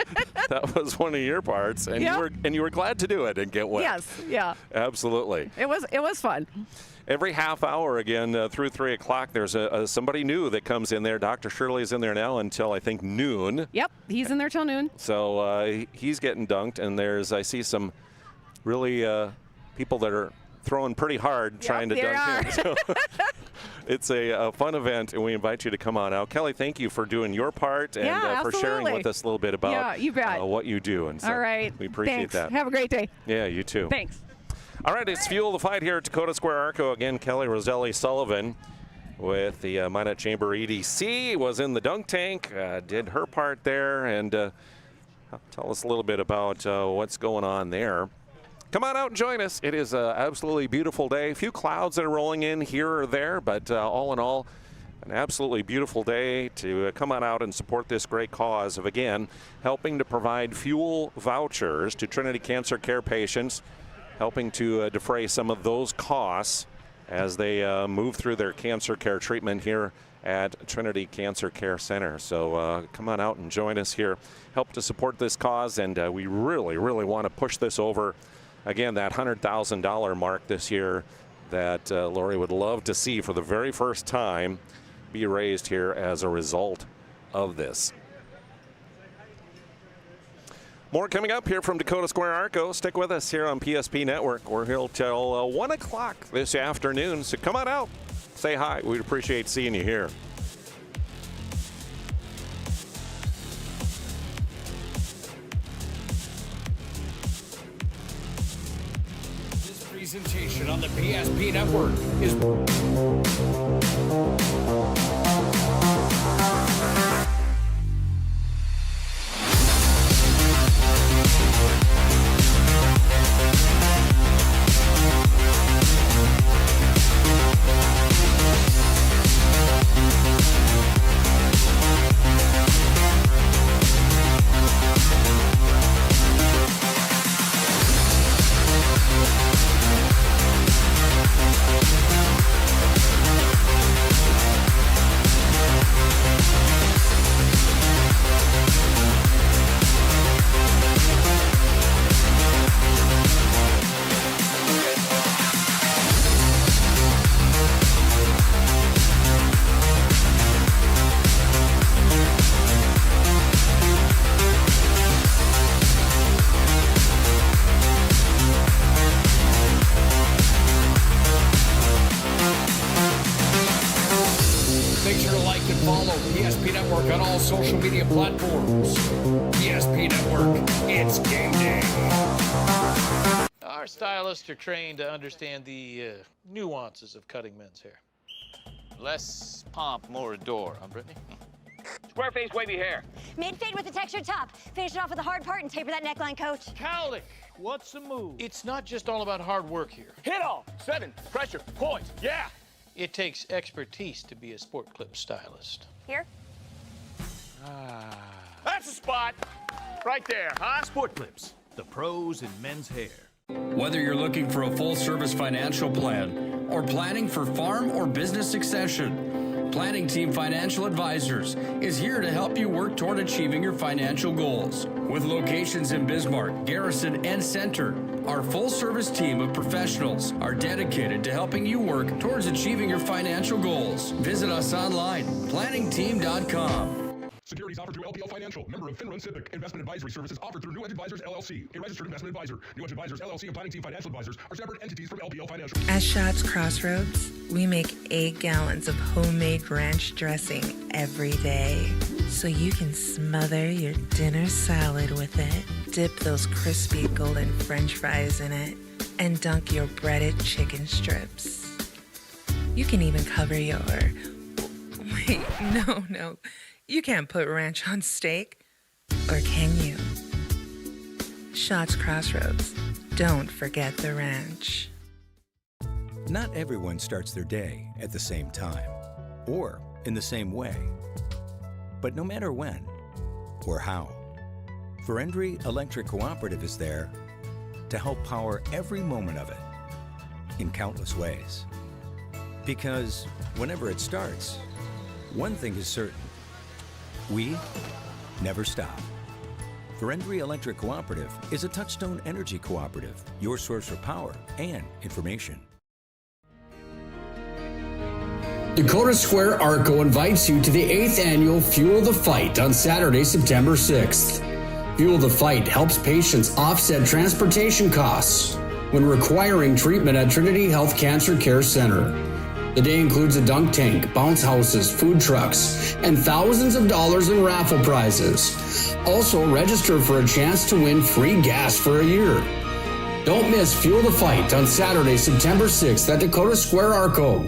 [SPEAKER 9] That was one of your parts, and you were glad to do it and get wet.
[SPEAKER 15] Yes. Yeah.
[SPEAKER 9] Absolutely.
[SPEAKER 15] It was fun.
[SPEAKER 9] Every half hour again through 3 o'clock, there's somebody new that comes in there. Dr. Shirley's in there now until I think noon.
[SPEAKER 15] Yep. He's in there till noon.
[SPEAKER 9] So he's getting dunked, and I see some really people that are throwing pretty hard trying to dunk him. So It's a fun event, and we invite you to come on out. Kelly, thank you for doing your part and for sharing with us a little bit about
[SPEAKER 15] you bet.
[SPEAKER 9] What you do. And so
[SPEAKER 15] all right.
[SPEAKER 9] We appreciate that.
[SPEAKER 15] Have a great day.
[SPEAKER 9] Yeah, you too.
[SPEAKER 15] Thanks.
[SPEAKER 9] All right, it's Fuel the Fight here at Dakota Square ARCO. Again, Kelly Roselli Sullivan with the Minot Chamber EDC was in the dunk tank, did her part there, and tell us a little bit about what's going on there. Come on out and join us. It is an absolutely beautiful day. A few clouds that are rolling in here or there, but all in all, an absolutely beautiful day to come on out and support this great cause of, again, helping to provide fuel vouchers to Trinity Cancer Care patients, helping to defray some of those costs as they move through their cancer care treatment here at Trinity Cancer Care Center. So come on out and join us here. Help to support this cause, and we really, really want to push this over, again, that $100,000 mark this year that Lori would love to see for the very first time be raised here as a result of this. More coming up here from Dakota Square ARCO. Stick with us here on PSP Network. We're here till 1 o'clock this afternoon, so come on out. Say hi. We'd appreciate seeing you here.
[SPEAKER 1] This presentation on the PSP Network is... Make sure to like and follow PSP Network on all social media platforms. PSP Network, it's game day.
[SPEAKER 16] Our stylists are trained to understand the nuances of cutting men's hair. Less pomp, more adore, huh, Brittany?
[SPEAKER 17] Square face, wavy hair.
[SPEAKER 18] Mid-fade with a textured top. Finish it off with a hard part and taper that neckline, coach.
[SPEAKER 16] Cowlick, what's the move? It's not just all about hard work here.
[SPEAKER 17] Hit all. 7. Pressure. Point. Yeah.
[SPEAKER 16] It takes expertise to be a sport clip stylist.
[SPEAKER 18] Here?
[SPEAKER 17] That's the spot. Right there, huh?
[SPEAKER 19] Sport Clips, the pros in men's hair.
[SPEAKER 1] Whether you're looking for a full-service financial plan or planning for farm or business succession, Planning Team Financial Advisors is here to help you work toward achieving your financial goals. With locations in Bismarck, Garrison, and Center, our full-service team of professionals are dedicated to helping you work towards achieving your financial goals. Visit us online, planningteam.com.
[SPEAKER 20] Securities offered through LPL Financial, member of Finland Civic. Investment advisory services offered through New Edge Advisors LLC, a registered investment advisor. New Edge Advisors LLC and Planning Team Financial Advisors are separate entities from LPL Financial.
[SPEAKER 21] At Schatz Crossroads, we make 8 gallons of homemade ranch dressing every day, so you can smother your dinner salad with it, dip those crispy golden French fries in it, and dunk your breaded chicken strips. You can even cover your... Wait, no. You can't put ranch on steak, or can you? Schatz Crossroads. Don't forget the ranch.
[SPEAKER 6] Not everyone starts their day at the same time or in the same way. But no matter when or how, Ferendry Electric Cooperative is there to help power every moment of it in countless ways. Because whenever it starts, one thing is certain. We never stop. Ferendry Electric Cooperative is a Touchstone Energy Cooperative, your source for power and information.
[SPEAKER 1] Dakota Square ARCO invites you to the 8th annual Fuel the Fight on Saturday, September 6th. Fuel the Fight helps patients offset transportation costs when requiring treatment at Trinity Health CancerCare Center. The day includes a dunk tank, bounce houses, food trucks, and thousands of dollars in raffle prizes. Also, register for a chance to win free gas for a year. Don't miss Fuel the Fight on Saturday, September 6th at Dakota Square ARCO.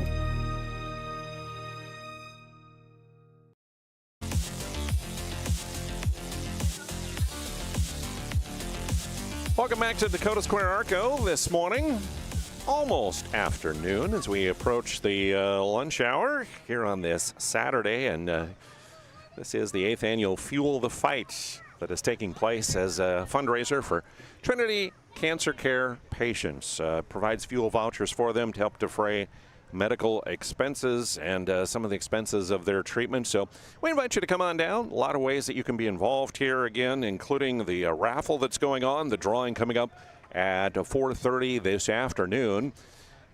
[SPEAKER 9] Welcome back to Dakota Square ARCO this morning. Almost afternoon as we approach the lunch hour here on this Saturday. And this is the 8th annual Fuel the Fight that is taking place as a fundraiser for Trinity CancerCare patients. Provides fuel vouchers for them to help defray medical expenses and some of the expenses of their treatment. So we invite you to come on down. A lot of ways that you can be involved here again, including the raffle that's going on, the drawing coming up at 4:30 this afternoon.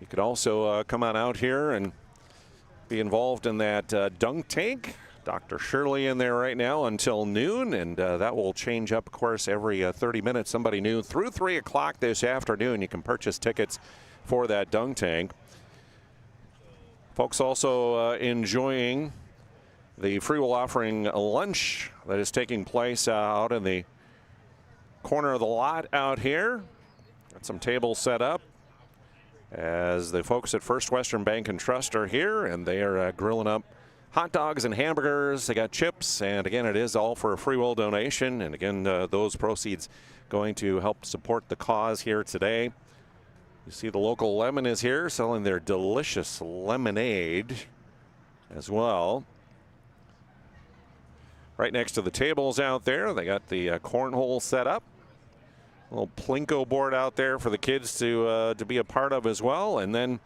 [SPEAKER 9] You could also come on out here and be involved in that dunk tank. Dr. Shirley in there right now until noon, and that will change up, of course, every 30 minutes. Somebody new through 3 o'clock this afternoon. You can purchase tickets for that dunk tank. Folks also enjoying the free will offering lunch that is taking place out in the corner of the lot out here. Got some tables set up as the folks at First Western Bank and Trust are here, and they are grilling up hot dogs and hamburgers. They got chips, and again, it is all for a free will donation. And again, those proceeds going to help support the cause here today. You see the local lemon is here selling their delicious lemonade as well. Right next to the tables out there, they got the cornhole set up. A little plinko board out there for the kids to be a part of as well. And then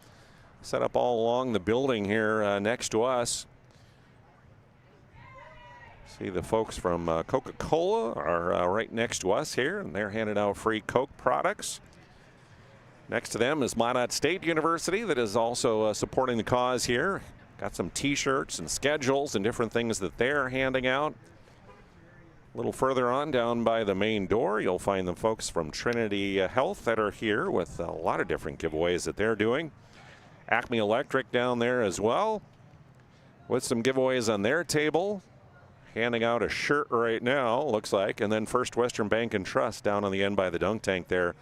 [SPEAKER 9] set up all along the building here next to us. See the folks from Coca-Cola are right next to us here, and they're handing out free Coke products. Next to them is Minot State University that is also supporting the cause here. Got some T-shirts and schedules and different things that they're handing out. A little further on down by the main door, you'll find the folks from Trinity Health that are here with a lot of different giveaways that they're doing. Acme Electric down there as well with some giveaways on their table. Handing out a shirt right now, looks like. And then First Western Bank and Trust down on the end by the dunk tank there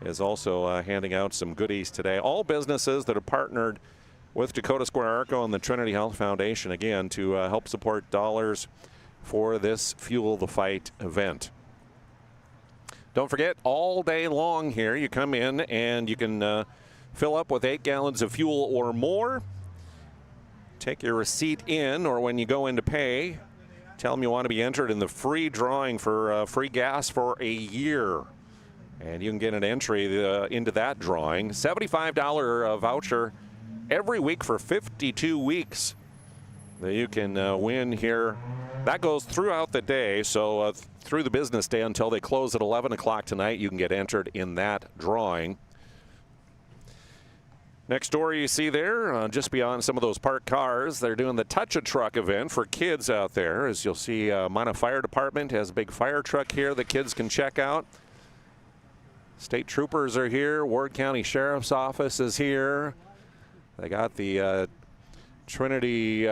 [SPEAKER 9] is also handing out some goodies today. All businesses that are partnered with Dakota Square ARCO and the Trinity Health Foundation, again, to help support dollars for this Fuel the Fight event. Don't forget, all day long here, you come in and you can fill up with 8 gallons of fuel or more. Take your receipt in, or when you go in to pay, tell them you want to be entered in the free drawing for free gas for a year. And you can get an entry into that drawing. $75 voucher every week for 52 weeks that you can win here. That goes throughout the day, so through the business day until they close at 11 o'clock tonight, you can get entered in that drawing. Next door you see there, just beyond some of those parked cars, they're doing the Touch-A-Truck event for kids out there. As you'll see, Minot Fire Department has a big fire truck here that kids can check out. State troopers are here. Ward County Sheriff's Office is here. They got the Trinity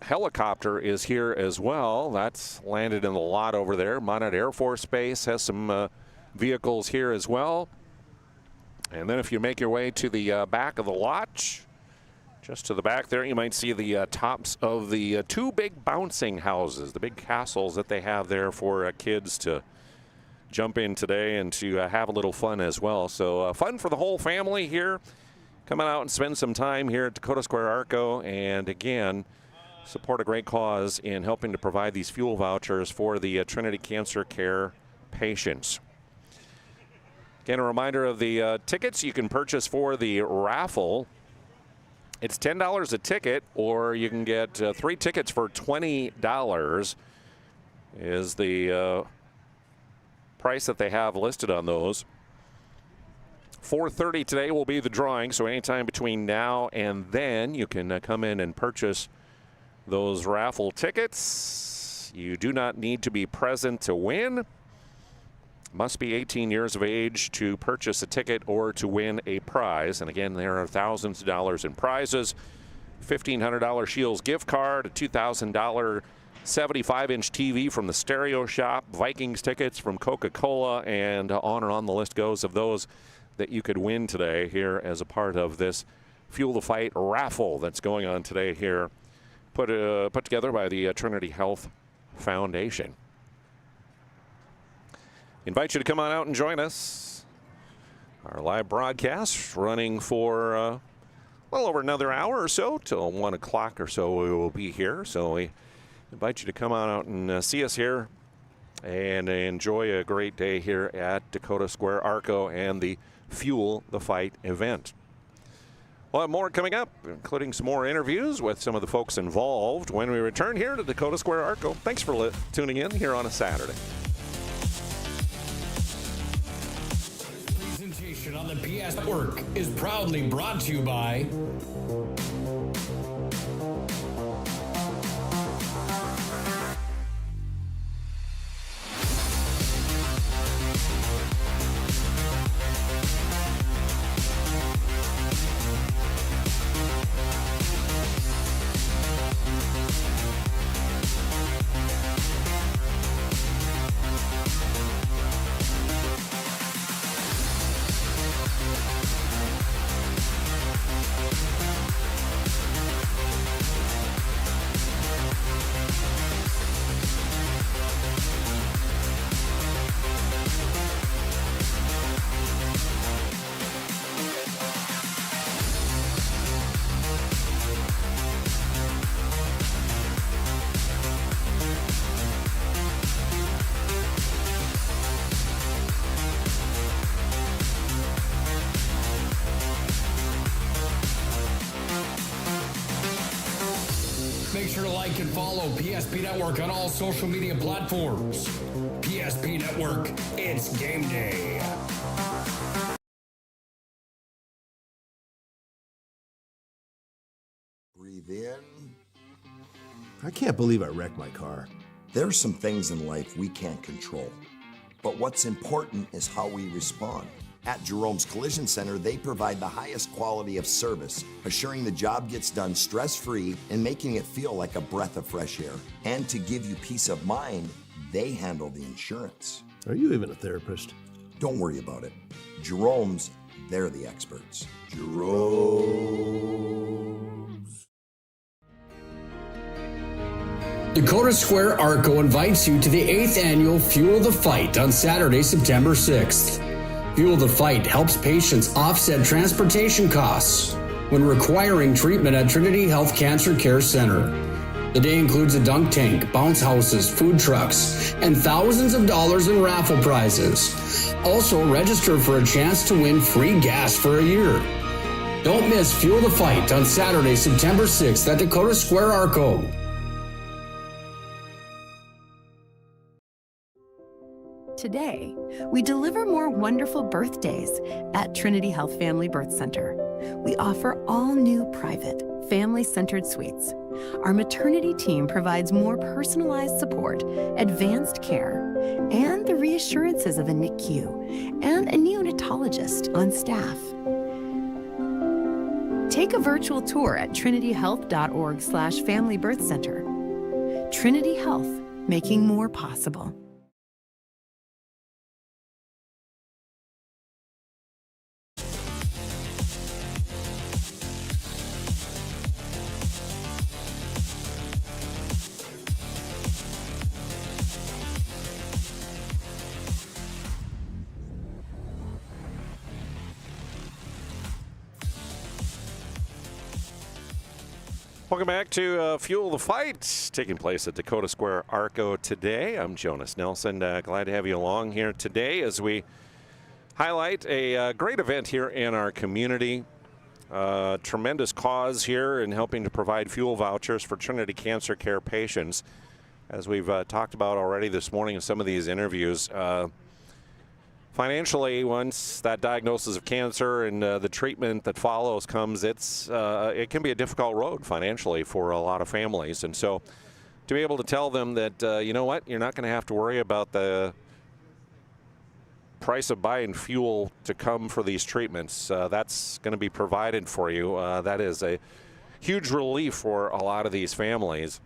[SPEAKER 9] helicopter is here as well. That's landed in the lot over there. Minot Air Force Base has some vehicles here as well. And then if you make your way to the back of the lot, just to the back there, you might see the tops of the 2 big bouncing houses, the big castles that they have there for kids to jump in today and to have a little fun as well. So fun for the whole family here. Come on out and spend some time here at Dakota Square ARCO, and again, support a great cause in helping to provide these fuel vouchers for the Trinity Cancer Care patients. Again, a reminder of the tickets you can purchase for the raffle. It's $10 a ticket, or you can get 3 tickets for $20 is the price that they have listed on those. 4:30 today will be the drawing, so anytime between now and then you can come in and purchase those raffle tickets. You do not need to be present to win. Must be 18 years of age to purchase a ticket or to win a prize. And again, there are thousands of dollars in prizes. $1,500 Shields gift card, a $2,000 75-inch TV from the Stereo Shop, Vikings tickets from Coca-Cola, and on the list goes of those that you could win today here as a part of this Fuel the Fight raffle that's going on today here, put together by the Trinity Health Foundation. Invite you to come on out and join us. Our live broadcast running for a little over another hour or so, till 1 o'clock or so we will be here. So we invite you to come on out and see us here and enjoy a great day here at Dakota Square ARCO and the Fuel the Fight event. We'll have more coming up, including some more interviews with some of the folks involved when we return here to Dakota Square ARCO. Thanks for tuning in here on a Saturday.
[SPEAKER 1] Presentation on the PS Network is proudly brought to you by Make sure to like and follow PSP Network on all social media platforms. PSP Network, it's game day.
[SPEAKER 3] Breathe in.
[SPEAKER 22] I can't believe I wrecked my car.
[SPEAKER 3] There's some things in life we can't control, but what's important is how we respond. At Jerome's Collision Center, they provide the highest quality of service, assuring the job gets done stress-free and making it feel like a breath of fresh air. And to give you peace of mind, they handle the insurance.
[SPEAKER 22] Are you even a therapist?
[SPEAKER 3] Don't worry about it. Jerome's, they're the experts. Jerome's.
[SPEAKER 1] Dakota Square ARCO invites you to the 8th annual Fuel the Fight on Saturday, September 6th. Fuel the Fight helps patients offset transportation costs when requiring treatment at Trinity Health CancerCare Center. The day includes a dunk tank, bounce houses, food trucks, and thousands of dollars in raffle prizes. Also, register for a chance to win free gas for a year. Don't miss Fuel the Fight on Saturday, September 6th at Dakota Square ARCO.
[SPEAKER 23] Today, we deliver more wonderful birthdays at Trinity Health Family Birth Center. We offer all new private, family-centered suites. Our maternity team provides more personalized support, advanced care, and the reassurances of a NICU and a neonatologist on staff. Take a virtual tour at trinityhealth.org/familybirthcenter. Trinity Health, making more possible.
[SPEAKER 9] Welcome back to Fuel the Fight, taking place at Dakota Square ARCO today. I'm Jonas Nelson. Glad to have you along here today as we highlight a great event here in our community. Tremendous cause here in helping to provide fuel vouchers for Trinity Cancer Care patients. As we've talked about already this morning in some of these interviews, financially, once that diagnosis of cancer and the treatment that follows comes, it can be a difficult road financially for a lot of families. And so to be able to tell them that, you know what, you're not going to have to worry about the price of buying fuel to come for these treatments. That's going to be provided for you. That is a huge relief for a lot of these families.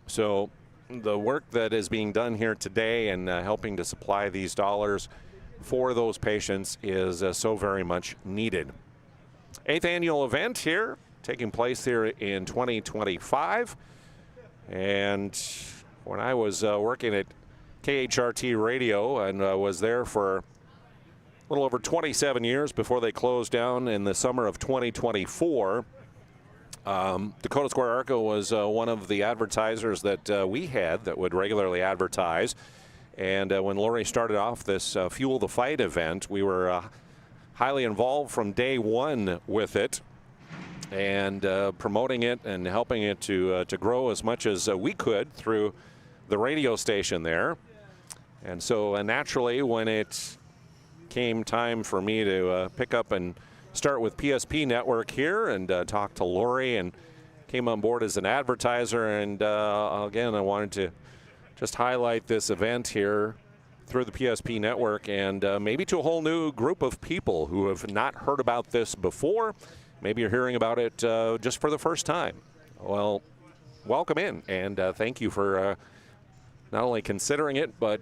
[SPEAKER 9] So the work that is being done here today and helping to supply these dollars for those patients is so very much needed. 8th annual event here, taking place here in 2025. And when I was working at KHRT Radio and was there for a little over 27 years before they closed down in the summer of 2024, Dakota Square ARCO was one of the advertisers that we had that would regularly advertise. And when Lori started off this Fuel the Fight event, we were highly involved from day one with it and promoting it and helping it to grow as much as we could through the radio station there. And so naturally, when it came time for me to pick up and start with PSP Network here and talk to Lori, and came on board as an advertiser. And again, I wanted to just highlight this event here through the PSP Network and maybe to a whole new group of people who have not heard about this before. Maybe you're hearing about it just for the first time. Well, welcome in, and thank you for not only considering it, but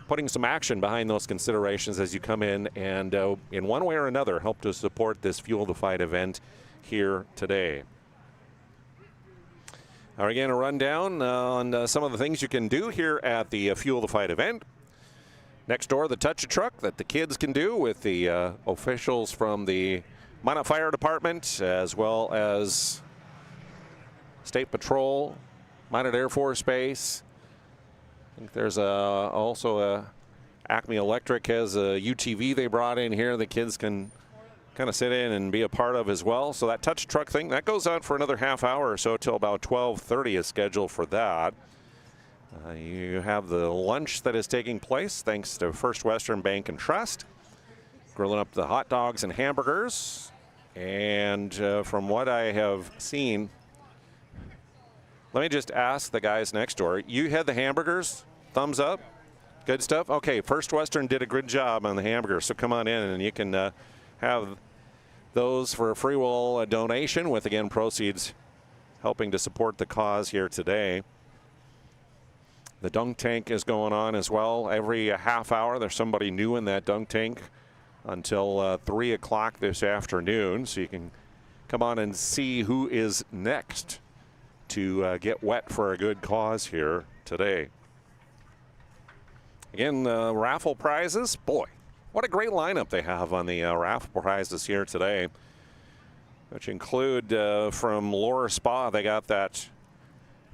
[SPEAKER 9] putting some action behind those considerations as you come in and in one way or another help to support this Fuel the Fight event here today. All right, again, a rundown on some of the things you can do here at the Fuel the Fight event. Next door, the touch-a-truck that the kids can do with the officials from the Minot Fire Department, as well as State Patrol, Minot Air Force Base. I think there's also a Acme Electric has a UTV they brought in here the kids can kind of sit in and be a part of as well. So that touch truck thing, that goes on for another half hour or so till about 12:30 is scheduled for that. You have the lunch that is taking place thanks to First Western Bank and Trust, grilling up the hot dogs and hamburgers. And from what I have seen, let me just ask the guys next door, you had the hamburgers? Thumbs up? Good stuff? Okay, First Western did a good job on the hamburgers, so come on in and you can have those for a free will donation with, again, proceeds helping to support the cause here today. The dunk tank is going on as well. Every half hour there's somebody new in that dunk tank until 3 o'clock this afternoon, so you can come on and see who is next to get wet for a good cause here today. Again, raffle prizes. Boy, what a great lineup they have on the raffle prizes here today, which include from Laura Spa, they got that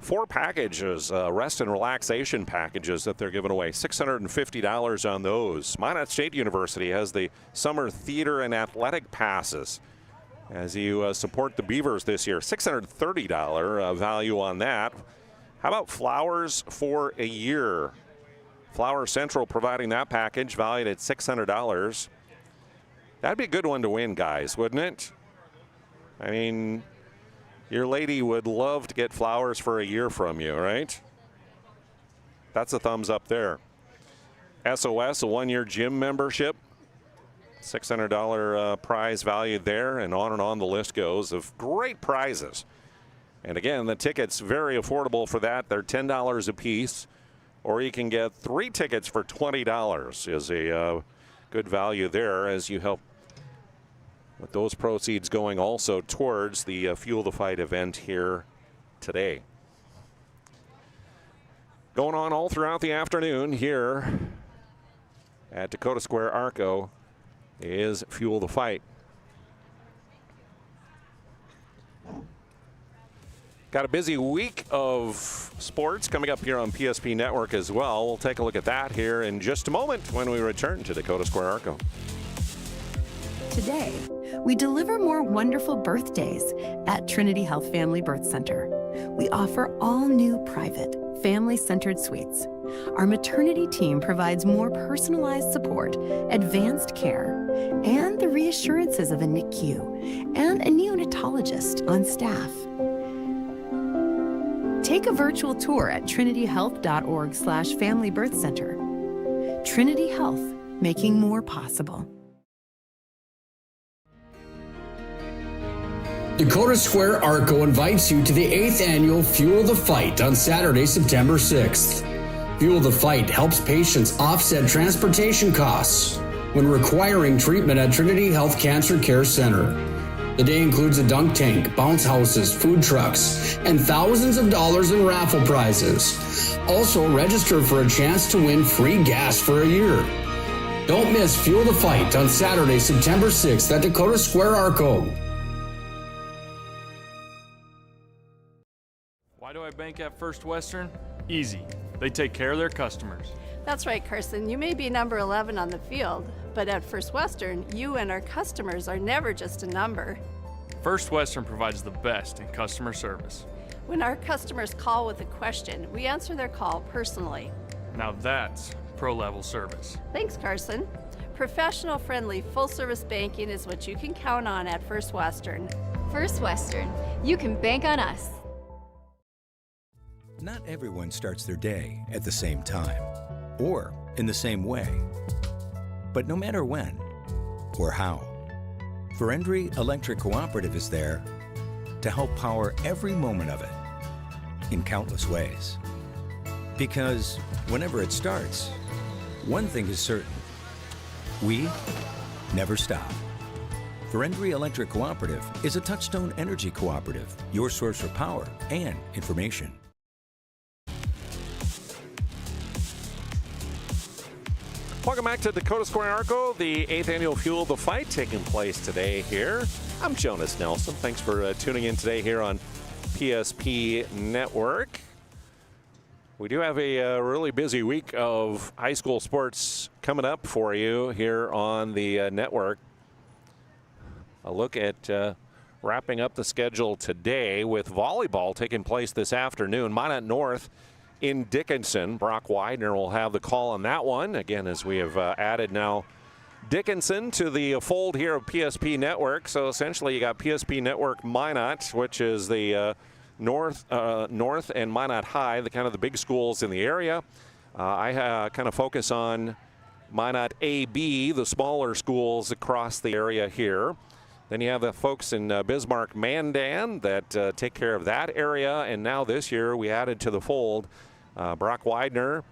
[SPEAKER 9] 4 packages, rest and relaxation packages that they're giving away. $650 on those. Minot State University has the summer theater and athletic passes as you support the Beavers this year. $630 value on that. How about Flowers for a Year? Flower Central providing that package valued at $600. That'd be a good one to win, guys, wouldn't it? I mean, your lady would love to get flowers for a year from you, right? That's a thumbs up there. SOS, a 1-year gym membership. $600 prize value there, and on the list goes of great prizes. And again, the tickets very affordable for that. They're $10 a piece, or you can get 3 tickets for $20 is a good value there as you help with those proceeds going also towards the Fuel the Fight event here today. Going on all throughout the afternoon here at Dakota Square ARCO is Fuel the Fight. Got a busy week of sports coming up here on PSP Network as well. We'll take a look at that here in just a moment when we return to Dakota Square ARCO.
[SPEAKER 23] Today, we deliver more wonderful birthdays at Trinity Health Family Birth Center. We offer all new private, family-centered suites. Our maternity team provides more personalized support, advanced care, and the reassurances of a NICU and a neonatologist on staff. Take a virtual tour at trinityhealth.org/Family Birth Center. Trinity Health, making more possible.
[SPEAKER 1] Dakota Square ARCO invites you to the 8th annual Fuel the Fight on Saturday, September 6th. Fuel the Fight helps patients offset transportation costs when requiring treatment at Trinity Health CancerCare Center. The day includes a dunk tank, bounce houses, food trucks, and thousands of dollars in raffle prizes. Also, register for a chance to win free gas for a year. Don't miss Fuel the Fight on Saturday, September 6th at Dakota Square ARCO.
[SPEAKER 4] Why do I bank at First Western? Easy. They take care of their customers.
[SPEAKER 7] That's right, Carson. You may be number 11 on the field, but at First Western, you and our customers are never just a number.
[SPEAKER 4] First Western provides the best in customer service.
[SPEAKER 7] When our customers call with a question, we answer their call personally.
[SPEAKER 4] Now that's pro-level service.
[SPEAKER 7] Thanks, Carson. Professional, friendly, full-service banking is what you can count on at First Western.
[SPEAKER 8] First Western. You can bank on us.
[SPEAKER 6] Not everyone starts their day at the same time or in the same way. But no matter when or how, Friendly Electric Cooperative is there to help power every moment of it in countless ways. Because whenever it starts, one thing is certain: we never stop. Friendly Electric Cooperative is a Touchstone Energy Cooperative, your source for power and information.
[SPEAKER 9] Welcome back to Dakota Square ARCO, the 8th annual Fuel the Fight taking place today here. I'm Jonas Nelson. Thanks for tuning in today here on PSP Network. We do have a really busy week of high school sports coming up for you here on the network. A look at wrapping up the schedule today with volleyball taking place this afternoon. Minot North in Dickinson. Brock Widener will have the call on that one. Again, as we have added now Dickinson to the fold here of PSP Network. So essentially you got PSP Network Minot, which is the North and Minot High, the kind of the big schools in the area. I kind of focus on Minot AB, the smaller schools across the area here. Then you have the folks in Bismarck Mandan that take care of that area. And now this year we added to the fold Brock Widener,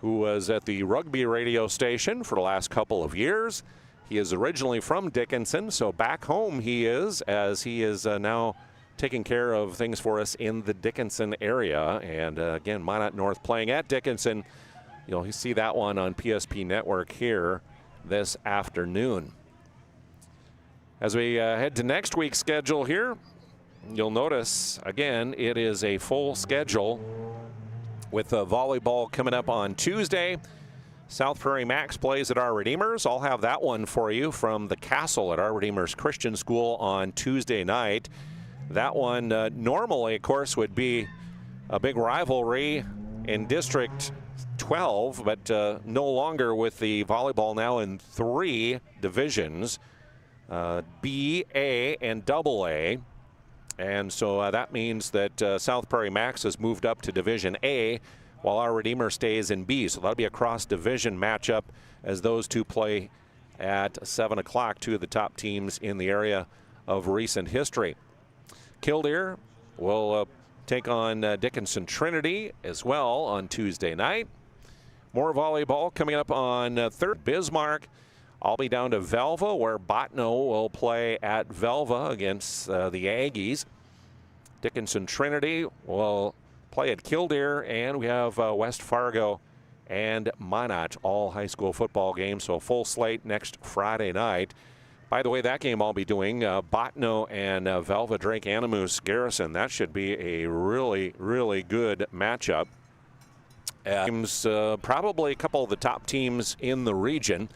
[SPEAKER 9] who was at the rugby radio station for the last couple of years. He is originally from Dickinson, so back home he is, as he is now taking care of things for us in the Dickinson area. And again, Minot North playing at Dickinson. You'll see that one on PSP Network here this afternoon. As we head to next week's schedule here, you'll notice, again, it is a full schedule with volleyball coming up on Tuesday. South Prairie Max plays at Our Redeemers. I'll have that one for you from the Castle at Our Redeemers Christian School on Tuesday night. That one normally, of course, would be a big rivalry in District 12, but no longer with the volleyball now in 3 divisions. B, A, and AA. And so that means that South Prairie Max has moved up to Division A, while Our Redeemer stays in B. So that'll be a cross-division matchup as those two play at 7 o'clock, 2 of the top teams in the area of recent history. Killdeer will take on Dickinson Trinity as well on Tuesday night. More volleyball coming up on 3rd. Bismarck. I'll be down to Velva, where Botno will play at Velva against the Aggies. Dickinson Trinity will play at Killdeer, and we have West Fargo and Minot, all high school football games, so a full slate next Friday night. By the way, that game I'll be doing, Botno and Velva Drake Animus Garrison. That should be a really, really good matchup. Probably a couple of the top teams in the region.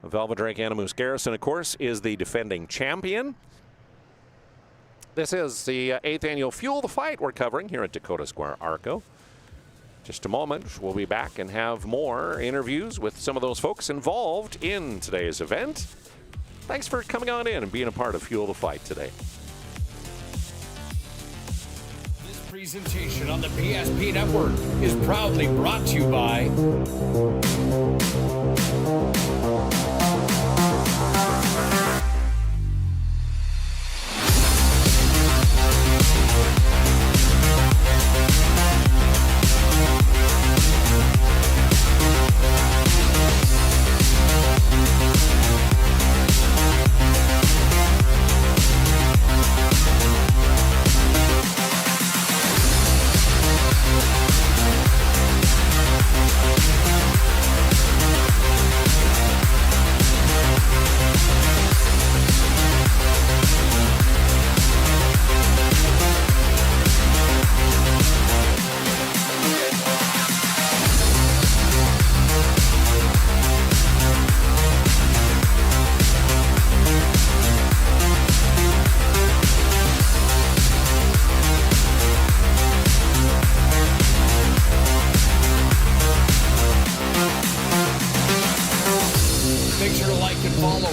[SPEAKER 9] Velva Drake Animus Garrison, of course, is the defending champion. This is the 8th annual Fuel the Fight we're covering here at Dakota Square ARCO. Just a moment, we'll be back and have more interviews with some of those folks involved in today's event. Thanks for coming on in and being a part of Fuel the Fight today.
[SPEAKER 24] This presentation on the PSP Network is proudly brought to you by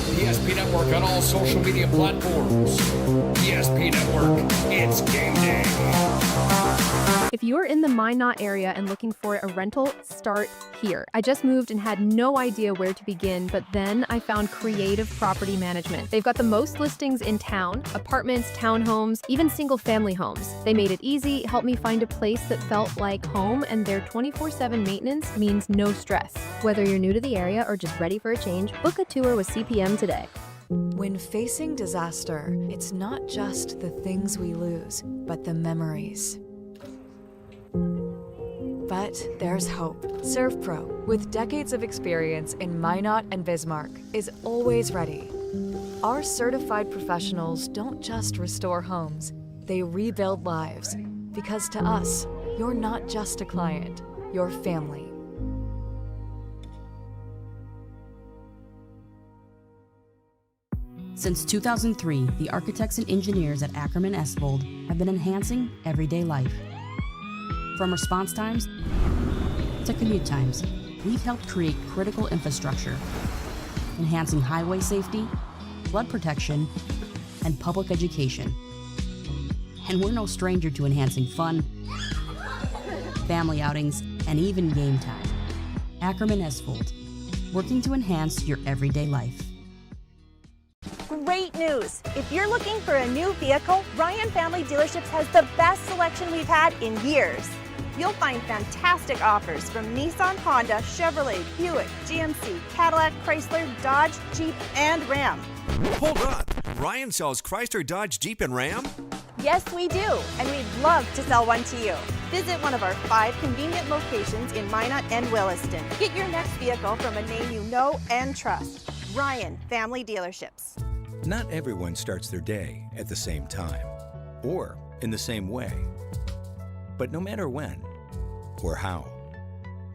[SPEAKER 24] PSP Network on all social media platforms. PSP Network, it's game day.
[SPEAKER 2] If you're in the Minot area and looking for a rental, start here. I just moved and had no idea where to begin, but then I found Creative Property Management. They've got the most listings in town, apartments, townhomes, even single-family homes. They made it easy, helped me find a place that felt like home, and their 24/7 maintenance means no stress. Whether you're new to the area or just ready for a change, book a tour with CPM today.
[SPEAKER 10] When facing disaster, it's not just the things we lose, but the memories. But there's hope. ServPro, with decades of experience in Minot and Bismarck, is always ready. Our certified professionals don't just restore homes, they rebuild lives. Because to us, you're not just a client, you're family.
[SPEAKER 11] Since 2003, the architects and engineers at Ackerman Esvold have been enhancing everyday life. From response times to commute times, we've helped create critical infrastructure, enhancing highway safety, flood protection, and public education. And we're no stranger to enhancing fun, family outings, and even game time. Ackerman Esvold, working to enhance your everyday life.
[SPEAKER 5] Great news! If you're looking for a new vehicle, Ryan Family Dealerships has the best selection we've had in years. You'll find fantastic offers from Nissan, Honda, Chevrolet, Buick, GMC, Cadillac, Chrysler, Dodge, Jeep, and Ram.
[SPEAKER 13] Hold on. Ryan sells Chrysler, Dodge, Jeep, and Ram?
[SPEAKER 5] Yes, we do, and we'd love to sell one to you. Visit one of our 5 convenient locations in Minot and Williston. Get your next vehicle from a name you know and trust. Ryan Family Dealerships.
[SPEAKER 6] Not everyone starts their day at the same time or in the same way. But no matter when or how,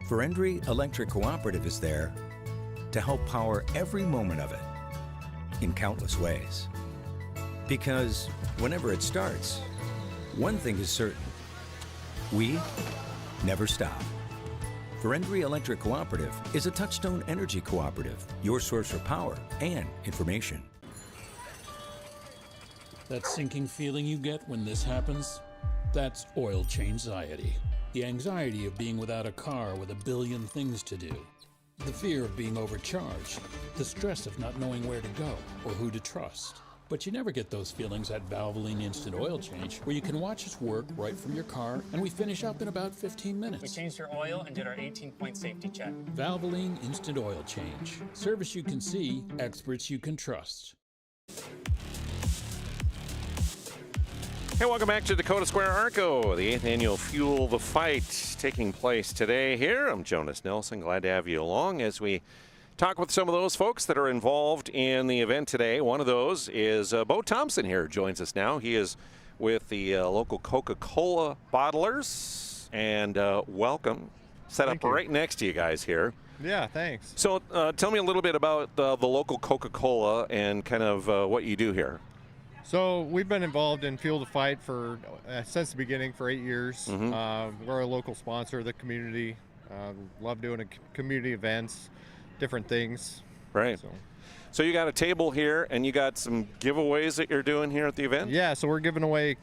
[SPEAKER 6] Ferendry Electric Cooperative is there to help power every moment of it in countless ways. Because whenever it starts, one thing is certain: we never stop. Ferendry Electric Cooperative is a Touchstone Energy Cooperative, your source for power and information.
[SPEAKER 12] That sinking feeling you get when this happens? That's oil change anxiety. The anxiety of being without a car with a billion things to do. The fear of being overcharged. The stress of not knowing where to go or who to trust. But you never get those feelings at Valvoline Instant Oil Change, where you can watch us work right from your car, and we finish up in about 15 minutes.
[SPEAKER 25] We changed your oil and did our 18-point safety check.
[SPEAKER 12] Valvoline Instant Oil Change. Service you can see, experts you can trust.
[SPEAKER 9] Hey, welcome back to Dakota Square ARCO, the 8th annual Fuel the Fight taking place today here. I'm Jonas Nelson. Glad to have you along as we talk with some of those folks that are involved in the event today. One of those is Bo Thompson here, joins us now. He is with the local Coca-Cola bottlers, and welcome. Set up right next to you guys here.
[SPEAKER 26] Yeah, thanks.
[SPEAKER 9] So tell me a little bit about the local Coca-Cola and kind of what you do here.
[SPEAKER 26] So we've been involved in Fuel the Fight for since the beginning for 8 years. We're a local sponsor of the community. Love doing community events, different things.
[SPEAKER 9] Right. So you got a table here, and you got some giveaways that you're doing here at the event?
[SPEAKER 26] Yeah, so we're giving away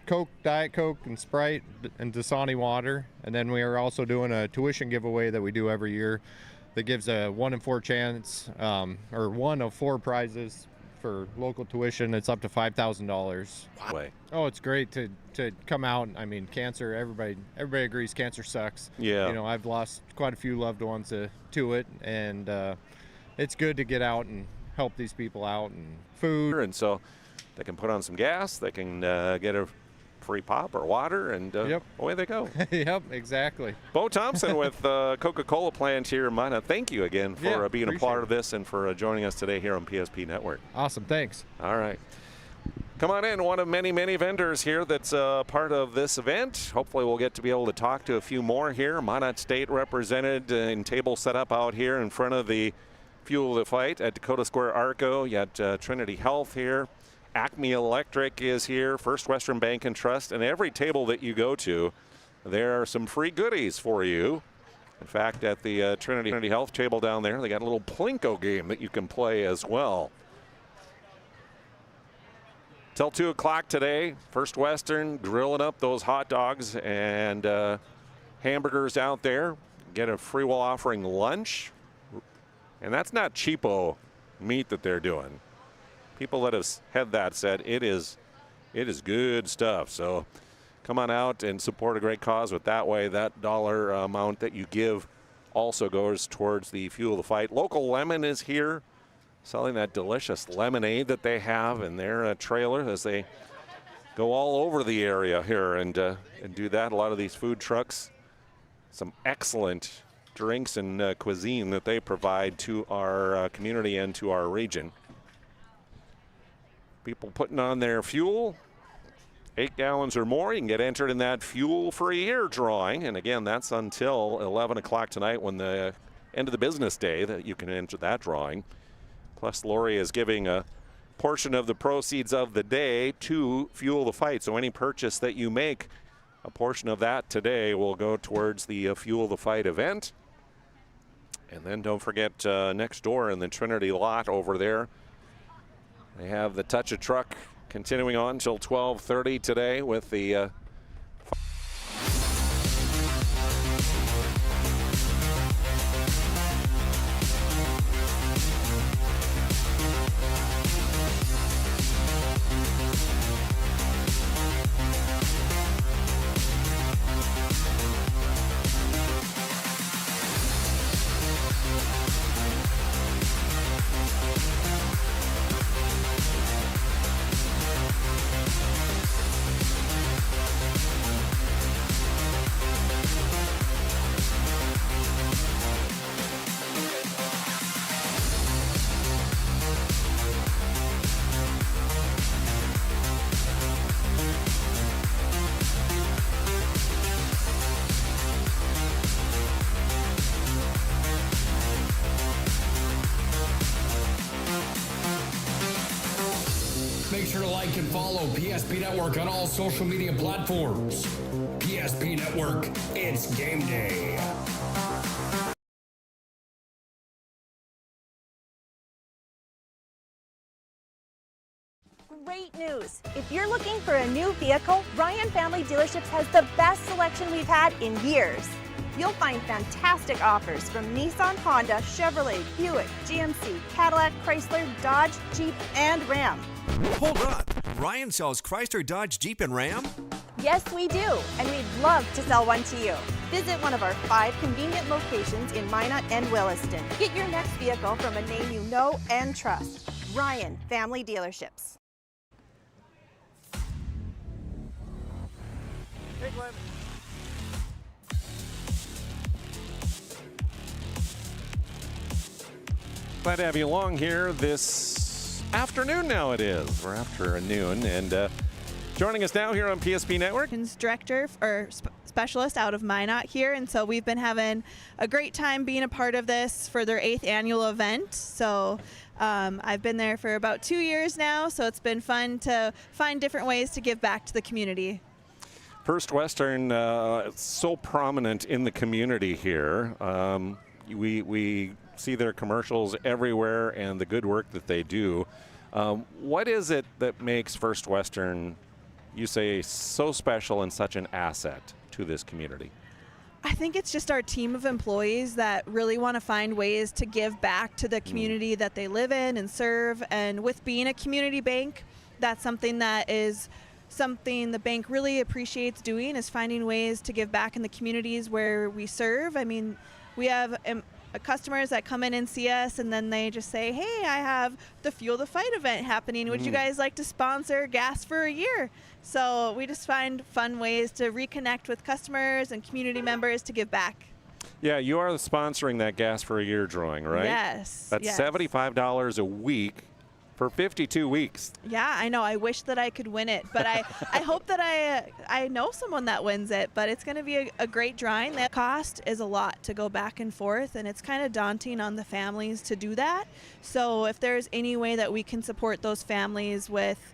[SPEAKER 26] Coke, Diet Coke, and Sprite, and Dasani water. And then we are also doing a tuition giveaway that we do every year that gives a 1 in 4 chance, or 1 of 4 prizes for local tuition. It's up to $5,000.
[SPEAKER 9] Wow.
[SPEAKER 26] Oh, it's great to come out. I mean, cancer, everybody agrees cancer sucks.
[SPEAKER 9] Yeah.
[SPEAKER 26] You know, I've lost quite a few loved ones to it, and it's good to get out and help these people out, and food.
[SPEAKER 9] And so they can put on some gas, they can get a free pop or water, and away they go.
[SPEAKER 26] Yep, exactly.
[SPEAKER 9] Bo Thompson with Coca-Cola plant here in Minot. Thank you again for being a part of this and for joining us today here on PSP Network.
[SPEAKER 26] Awesome, thanks.
[SPEAKER 9] All right. Come on in, one of many, many vendors here that's part of this event. Hopefully we'll get to be able to talk to a few more here. Minot State represented and table set up out here in front of the Fuel the Fight at Dakota Square ARCO. You got Trinity Health here. Acme Electric is here, First Western Bank and Trust, and every table that you go to, there are some free goodies for you In fact, at the Trinity Health table down there, they got a little Plinko game that you can play as well. Till 2 o'clock today, First Western grilling up those hot dogs and hamburgers out there. Get a free will offering lunch. And that's not cheapo meat that they're doing. People that have had that said it is good stuff. So come on out and support a great cause with that way. That dollar amount that you give also goes towards the Fuel the Fight. Local Lemon is here selling that delicious lemonade that they have in their trailer as they go all over the area here and do that. A lot of these food trucks, some excellent drinks and cuisine that they provide to our community and to our region. People putting on their fuel, 8 gallons or more, you can get entered in that fuel-free year drawing. And again, that's until 11 o'clock tonight, when the end of the business day, that you can enter that drawing. Plus, Lori is giving a portion of the proceeds of the day to Fuel the Fight. So any purchase that you make, a portion of that today will go towards the Fuel the Fight event. And then don't forget next door in the Trinity lot over there, they have the Touch a Truck continuing on until 12:30 today with the
[SPEAKER 14] Make sure to like and follow PSP Network on all social media platforms. PSP Network, it's game day.
[SPEAKER 5] Great news! If you're looking for a new vehicle, Ryan Family Dealerships has the best selection we've had in years. You'll find fantastic offers from Nissan, Honda, Chevrolet, Buick, GMC, Cadillac, Chrysler, Dodge, Jeep, and Ram.
[SPEAKER 13] Hold on. Ryan sells Chrysler, Dodge, Jeep, and Ram?
[SPEAKER 5] Yes, we do, and we'd love to sell one to you. Visit one of our 5 convenient locations in Minot and Williston. Get your next vehicle from a name you know and trust. Ryan Family Dealerships.
[SPEAKER 9] Hey, Glenn. Glad to have you along here this afternoon. Now it is. We're after noon, and joining us now here on PSP Network,
[SPEAKER 15] director or specialist out of Minot here, and so we've been having a great time being a part of this for their 8th annual event. So I've been there for about 2 years now, so it's been fun to find different ways to give back to the community.
[SPEAKER 9] First Western, so prominent in the community here. We see their commercials everywhere and the good work that they do. What is it that makes First Western, you say, so special and such an asset to this community?
[SPEAKER 15] I think it's just our team of employees that really want to find ways to give back to the community that they live in and serve. And with being a community bank, that's something that is something the bank really appreciates doing, is finding ways to give back in the communities where we serve. I mean, we have customers that come in and see us, and then they just say, hey, I have the Fuel the Fight event happening. Would you guys like to sponsor gas for a year? So we just find fun ways to reconnect with customers and community members to give back.
[SPEAKER 9] Yeah, you are sponsoring that gas for a year drawing, right?
[SPEAKER 15] Yes.
[SPEAKER 9] That's
[SPEAKER 15] yes.
[SPEAKER 9] $75 a week for 52 weeks.
[SPEAKER 15] Yeah, I know. I wish that I could win it, but I hope that I know someone that wins it, but it's going to be a great drawing. The cost is a lot to go back and forth, and it's kind of daunting on the families to do that. So if there's any way that we can support those families with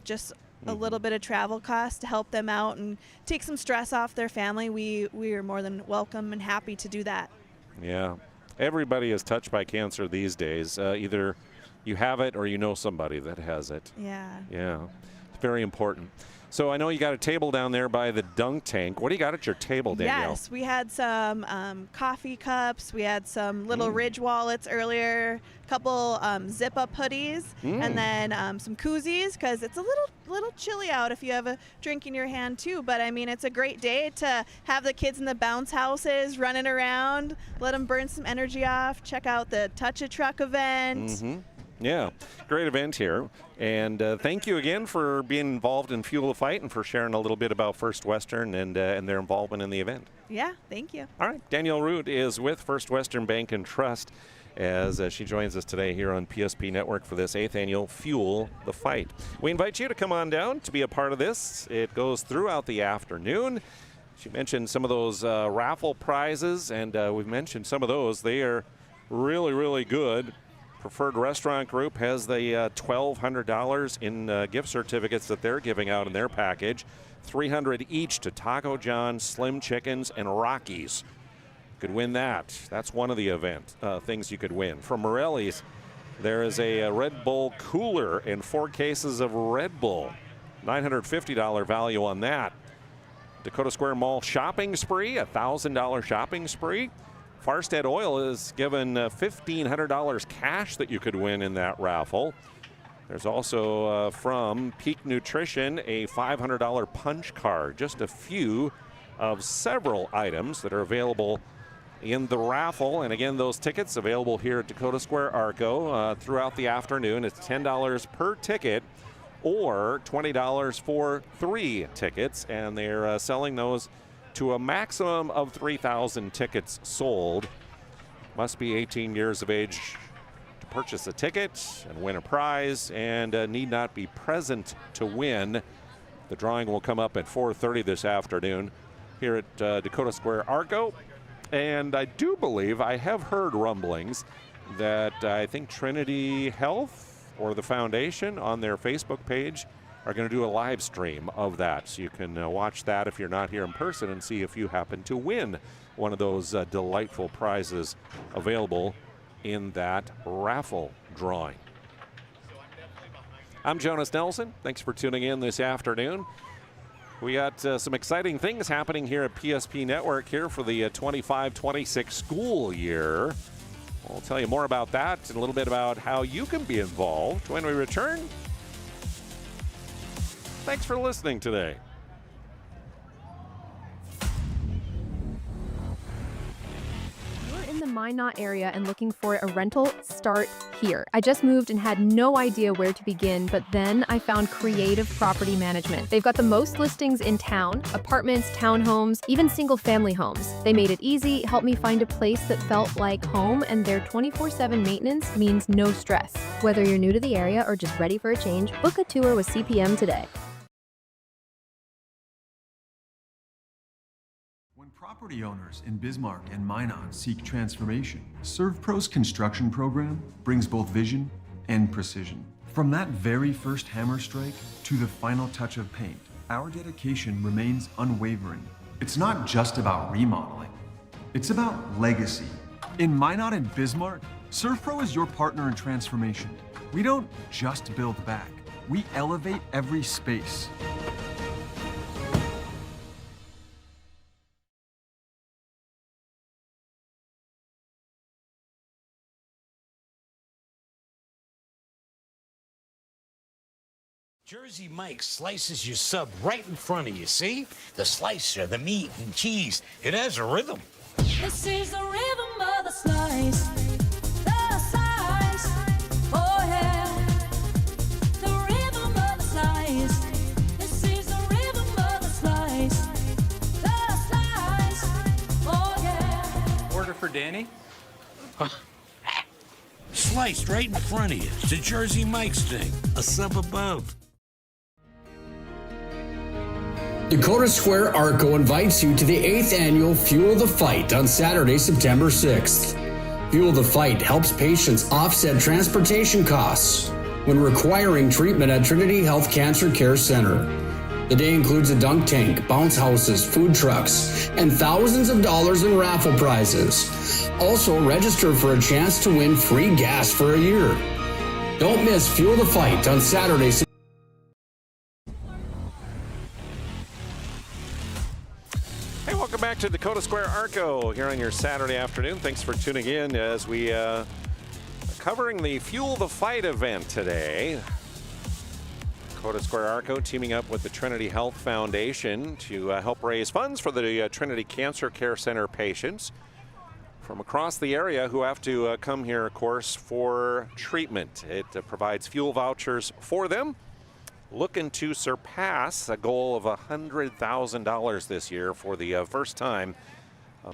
[SPEAKER 15] just a little bit of travel costs to help them out and take some stress off their family, we are more than welcome and happy to do that.
[SPEAKER 9] Yeah. Everybody is touched by cancer these days. Either you have it or you know somebody that has it.
[SPEAKER 15] Yeah.
[SPEAKER 9] Yeah. It's very important. So I know you got a table down there by the dunk tank. What do you got at your table, Danielle?
[SPEAKER 15] Yes, we had some coffee cups. We had some little Ridge wallets earlier, a couple zip-up hoodies, and then some koozies because it's a little chilly out if you have a drink in your hand too. But I mean, it's a great day to have the kids in the bounce houses running around, let them burn some energy off, check out the Touch a Truck event.
[SPEAKER 9] Yeah, great event here. And thank you again for being involved in Fuel the Fight and for sharing a little bit about First Western and their involvement in the event.
[SPEAKER 15] Yeah, thank you.
[SPEAKER 9] All right, Danielle Root is with First Western Bank and Trust as she joins us today here on PSP Network for this 8th annual Fuel the Fight. We invite you to come on down to be a part of this. It goes throughout the afternoon. She mentioned some of those raffle prizes, and we've mentioned some of those. They are really, really good. Preferred Restaurant Group has the $1,200 in gift certificates that they're giving out in their package. $300 each to Taco John's, Slim Chickens, and Rockies. Could win that. That's one of the things you could win. From Morelli's, there is a Red Bull cooler and 4 cases of Red Bull. $950 value on that. Dakota Square Mall shopping spree, $1,000 shopping spree. Farstead Oil is given $1,500 cash that you could win in that raffle. There's also from Peak Nutrition a $500 punch card. Just a few of several items that are available in the raffle. And again, those tickets available here at Dakota Square ARCO throughout the afternoon. It's $10 per ticket or $20 for 3 tickets. And they're selling those to a maximum of 3,000 tickets sold. Must be 18 years of age to purchase a ticket and win a prize, and need not be present to win. The drawing will come up at 4:30 this afternoon here at Dakota Square ARCO. And I do believe, I have heard rumblings that I think Trinity Health or the foundation on their Facebook page are going to do a live stream of that. So you can watch that if you're not here in person and see if you happen to win one of those delightful prizes available in that raffle drawing. I'm Jonas Nelson. Thanks for tuning in this afternoon. We got some exciting things happening here at PSP Network here for the 25-26 school year. We'll tell you more about that and a little bit about how you can be involved when we return. Thanks for listening today.
[SPEAKER 2] You're in the Minot area and looking for a rental? Start here. I just moved and had no idea where to begin, but then I found Creative Property Management. They've got the most listings in town, apartments, townhomes, even single-family homes. They made it easy, helped me find a place that felt like home, and their 24/7 maintenance means no stress. Whether you're new to the area or just ready for a change, book a tour with CPM today.
[SPEAKER 16] Property owners in Bismarck and Minot seek transformation. ServPro's construction program brings both vision and precision. From that very first hammer strike to the final touch of paint, our dedication remains unwavering. It's not just about remodeling, it's about legacy. In Minot and Bismarck, ServPro is your partner in transformation. We don't just build back, we elevate every space.
[SPEAKER 17] Jersey Mike slices your sub right in front of you, see? The slicer, the meat and cheese, it has a rhythm.
[SPEAKER 18] This is the rhythm of the slice. The slice, oh yeah. The rhythm of the slice. This is the rhythm of the slice. The slice, oh yeah.
[SPEAKER 25] Order for Danny?
[SPEAKER 17] Sliced right in front of you. It's a Jersey Mike's thing. A sub above.
[SPEAKER 1] Dakota Square ARCO invites you to the 8th annual Fuel the Fight on Saturday, September 6th. Fuel the Fight helps patients offset transportation costs. when requiring treatment at Trinity Health CancerCare Center. The day includes a dunk tank, bounce houses, food trucks, and thousands of dollars in raffle prizes. Also, register for a chance to win free gas for a year. Don't miss Fuel the Fight on Saturday.
[SPEAKER 9] Hey, welcome back to Dakota Square ARCO here on your Saturday afternoon. Thanks for tuning in as we are covering the Fuel the Fight event today. Dakota Square ARCO teaming up with the Trinity Health Foundation to help raise funds for the Trinity CancerCare Center patients from across the area who have to come here, of course, for treatment. It provides fuel vouchers for them, looking to surpass a goal of $100,000 this year for the first time,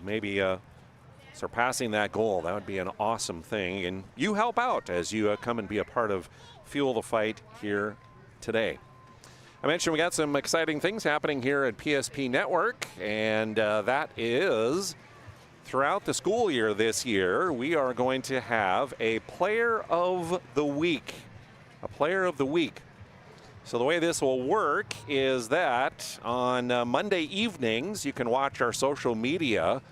[SPEAKER 9] maybe surpassing that goal. That would be an awesome thing. And you help out as you come and be a part of Fuel the Fight here today. I mentioned we got some exciting things happening here at PSP Network, and that is throughout the school year this year, we are going to have a Player of the Week. A Player of the Week. So the way this will work is that on Monday evenings, you can watch our social media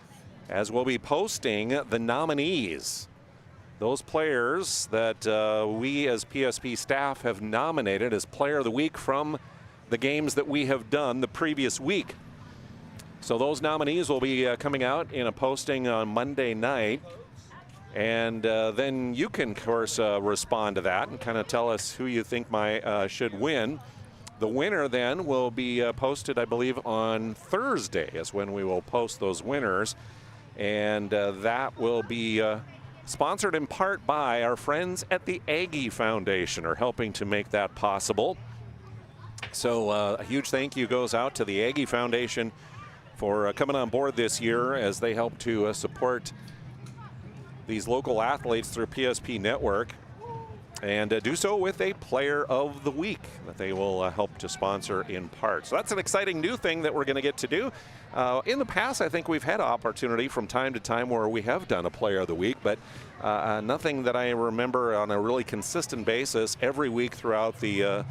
[SPEAKER 9] as we'll be posting the nominees. Those players that we as PSP staff have nominated as Player of the Week from the games that we have done the previous week. So those nominees will be coming out in a posting on Monday night. And then you can, of course, respond to that and kind of tell us who you think should win. The winner then will be posted, I believe, on Thursday is when we will post those winners. And that will be sponsored in part by our friends at the Aggie Foundation are helping to make that possible. So a huge thank you goes out to the Aggie Foundation for coming on board this year as they help to support these local athletes through PSP Network and do so with a Player of the Week that they will help to sponsor in part. So that's an exciting new thing that we're going to get to do. In the past, I think we've had opportunity from time to time where we have done a Player of the Week, but nothing that I remember on a really consistent basis every week throughout the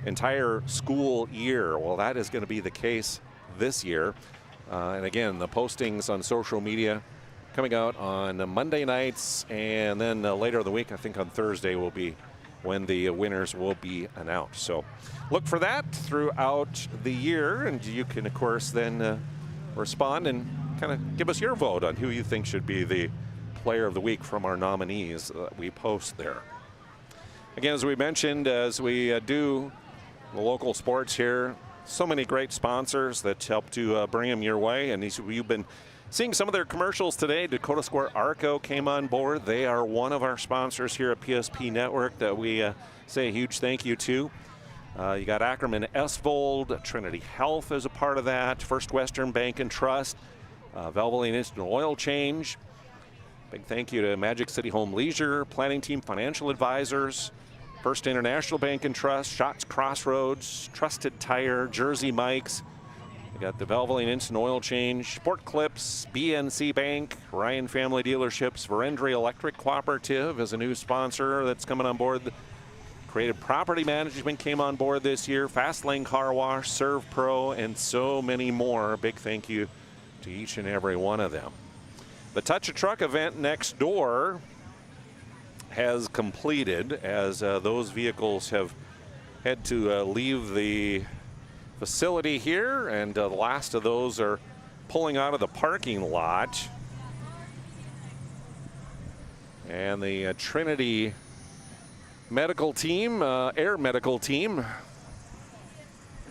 [SPEAKER 9] entire school year. Well, that is going to be the case this year. And again, the postings on social media coming out on Monday nights, and then later in the week, I think on Thursday will be when the winners will be announced. So look for that throughout the year, and you can, of course, then respond and kind of give us your vote on who you think should be the Player of the Week from our nominees that we post there. Again, as we mentioned, as we do the local sports here, so many great sponsors that help to bring them your way, and you've been seeing some of their commercials today. Dakota Square ARCO came on board. They are one of our sponsors here at PSP Network that we say a huge thank you to. You got Ackerman Estvold, Trinity Health is a part of that, First Western Bank and Trust, Valvoline Instant Oil Change. Big thank you to Magic City Home Leisure, Planning Team Financial Advisors, First International Bank and Trust, Shots Crossroads, Trusted Tire, Jersey Mike's. We got the Valvoline Instant Oil Change, Sport Clips, BNC Bank, Ryan Family Dealerships, Verendry Electric Cooperative is a new sponsor that's coming on board. Creative Property Management came on board this year, Fast Lane Car Wash, Serve Pro, and so many more. Big thank you to each and every one of them. The Touch a Truck event next door has completed as those vehicles have had to leave the facility here, and the last of those are pulling out of the parking lot. And the Trinity medical team, air medical team,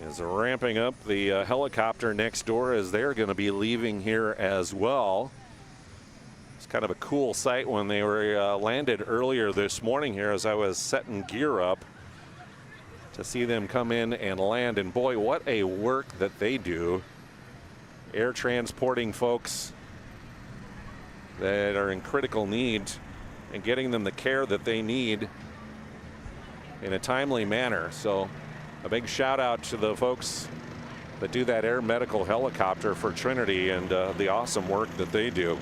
[SPEAKER 9] is ramping up the helicopter next door as they're going to be leaving here as well. It's kind of a cool sight when they were landed earlier this morning here as I was setting gear up to see them come in and land. And boy, what a work that they do. Air transporting folks that are in critical need and getting them the care that they need in a timely manner. So a big shout out to the folks that do that air medical helicopter for Trinity and the awesome work that they do.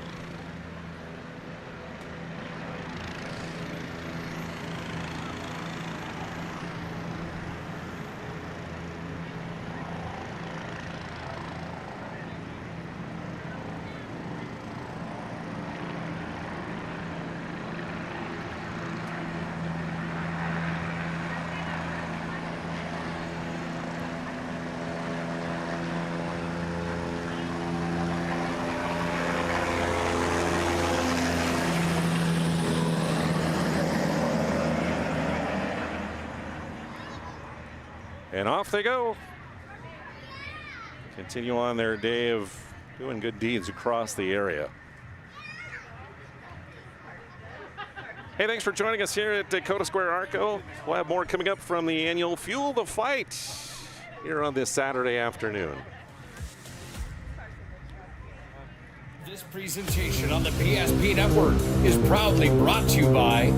[SPEAKER 9] And off they go. Continue on their day of doing good deeds across the area. Hey, thanks for joining us here at Dakota Square ARCO. We'll have more coming up from the annual Fuel the Fight here on this Saturday afternoon.
[SPEAKER 24] This presentation on the PSP Network is proudly brought to you by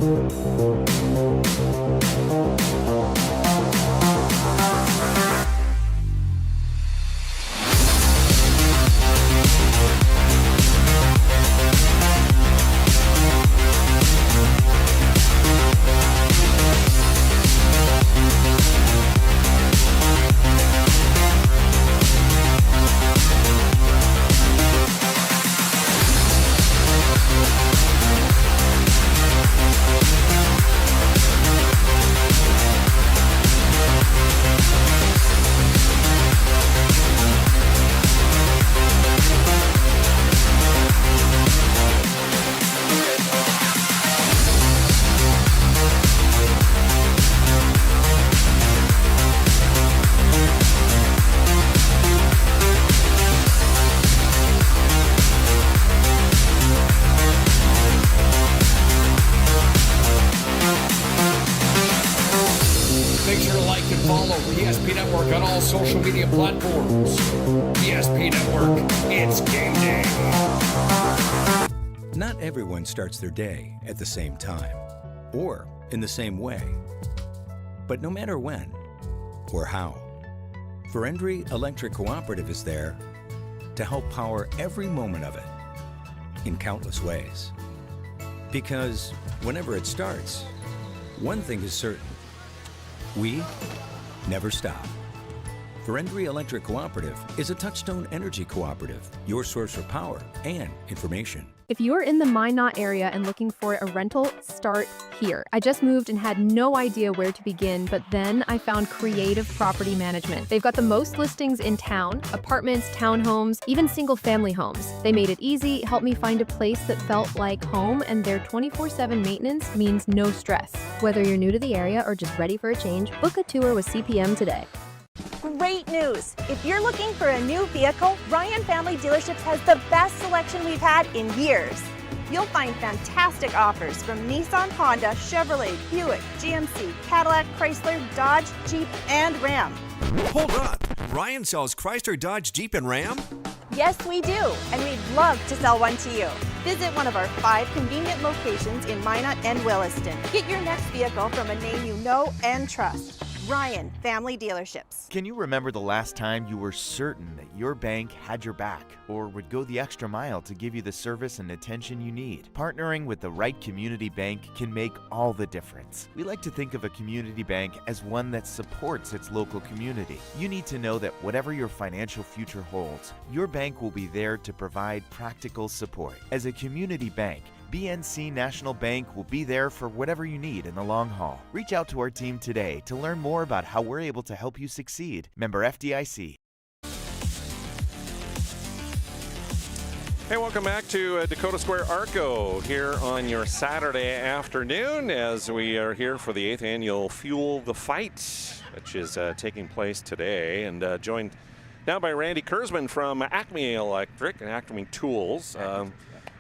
[SPEAKER 24] PSP Network on all social media platforms. PSP Network, it's game day.
[SPEAKER 6] Not everyone starts their day at the same time or in the same way. But no matter when or how, Ferendry Electric Cooperative is there to help power every moment of it in countless ways. Because whenever it starts, one thing is certain: we never stop. Ferendry Electric Cooperative is a Touchstone Energy Cooperative, your source for power and information.
[SPEAKER 2] If you're in the Minot area and looking for a rental, start here. I just moved and had no idea where to begin, but then I found Creative Property Management. They've got the most listings in town: apartments, townhomes, even single-family homes. They made it easy, helped me find a place that felt like home, and their 24/7 maintenance means no stress. Whether you're new to the area or just ready for a change, book a tour with CPM today.
[SPEAKER 5] Great news! If you're looking for a new vehicle, Ryan Family Dealerships has the best selection we've had in years. You'll find fantastic offers from Nissan, Honda, Chevrolet, Buick, GMC, Cadillac, Chrysler, Dodge, Jeep, and Ram.
[SPEAKER 13] Hold up! Ryan sells Chrysler, Dodge, Jeep, and Ram?
[SPEAKER 5] Yes, we do, and we'd love to sell one to you. Visit one of our 5 convenient locations in Minot and Williston. Get your next vehicle from a name you know and trust. Ryan Family Dealerships.
[SPEAKER 3] Can you remember the last time you were certain that your bank had your back or would go the extra mile to give you the service and attention you need? Partnering with the right community bank can make all the difference. We like to think of a community bank as one that supports its local community. You need to know that whatever your financial future holds, your bank will be there to provide practical support. As a community bank, BNC National Bank will be there for whatever you need in the long haul. Reach out to our team today to learn more about how we're able to help you succeed. Member FDIC.
[SPEAKER 9] Hey, welcome back to Dakota Square ARCO here on your Saturday afternoon as we are here for the 8th annual Fuel the Fight, which is taking place today, and joined now by Randy Kurzman from Acme Electric and Acme Tools.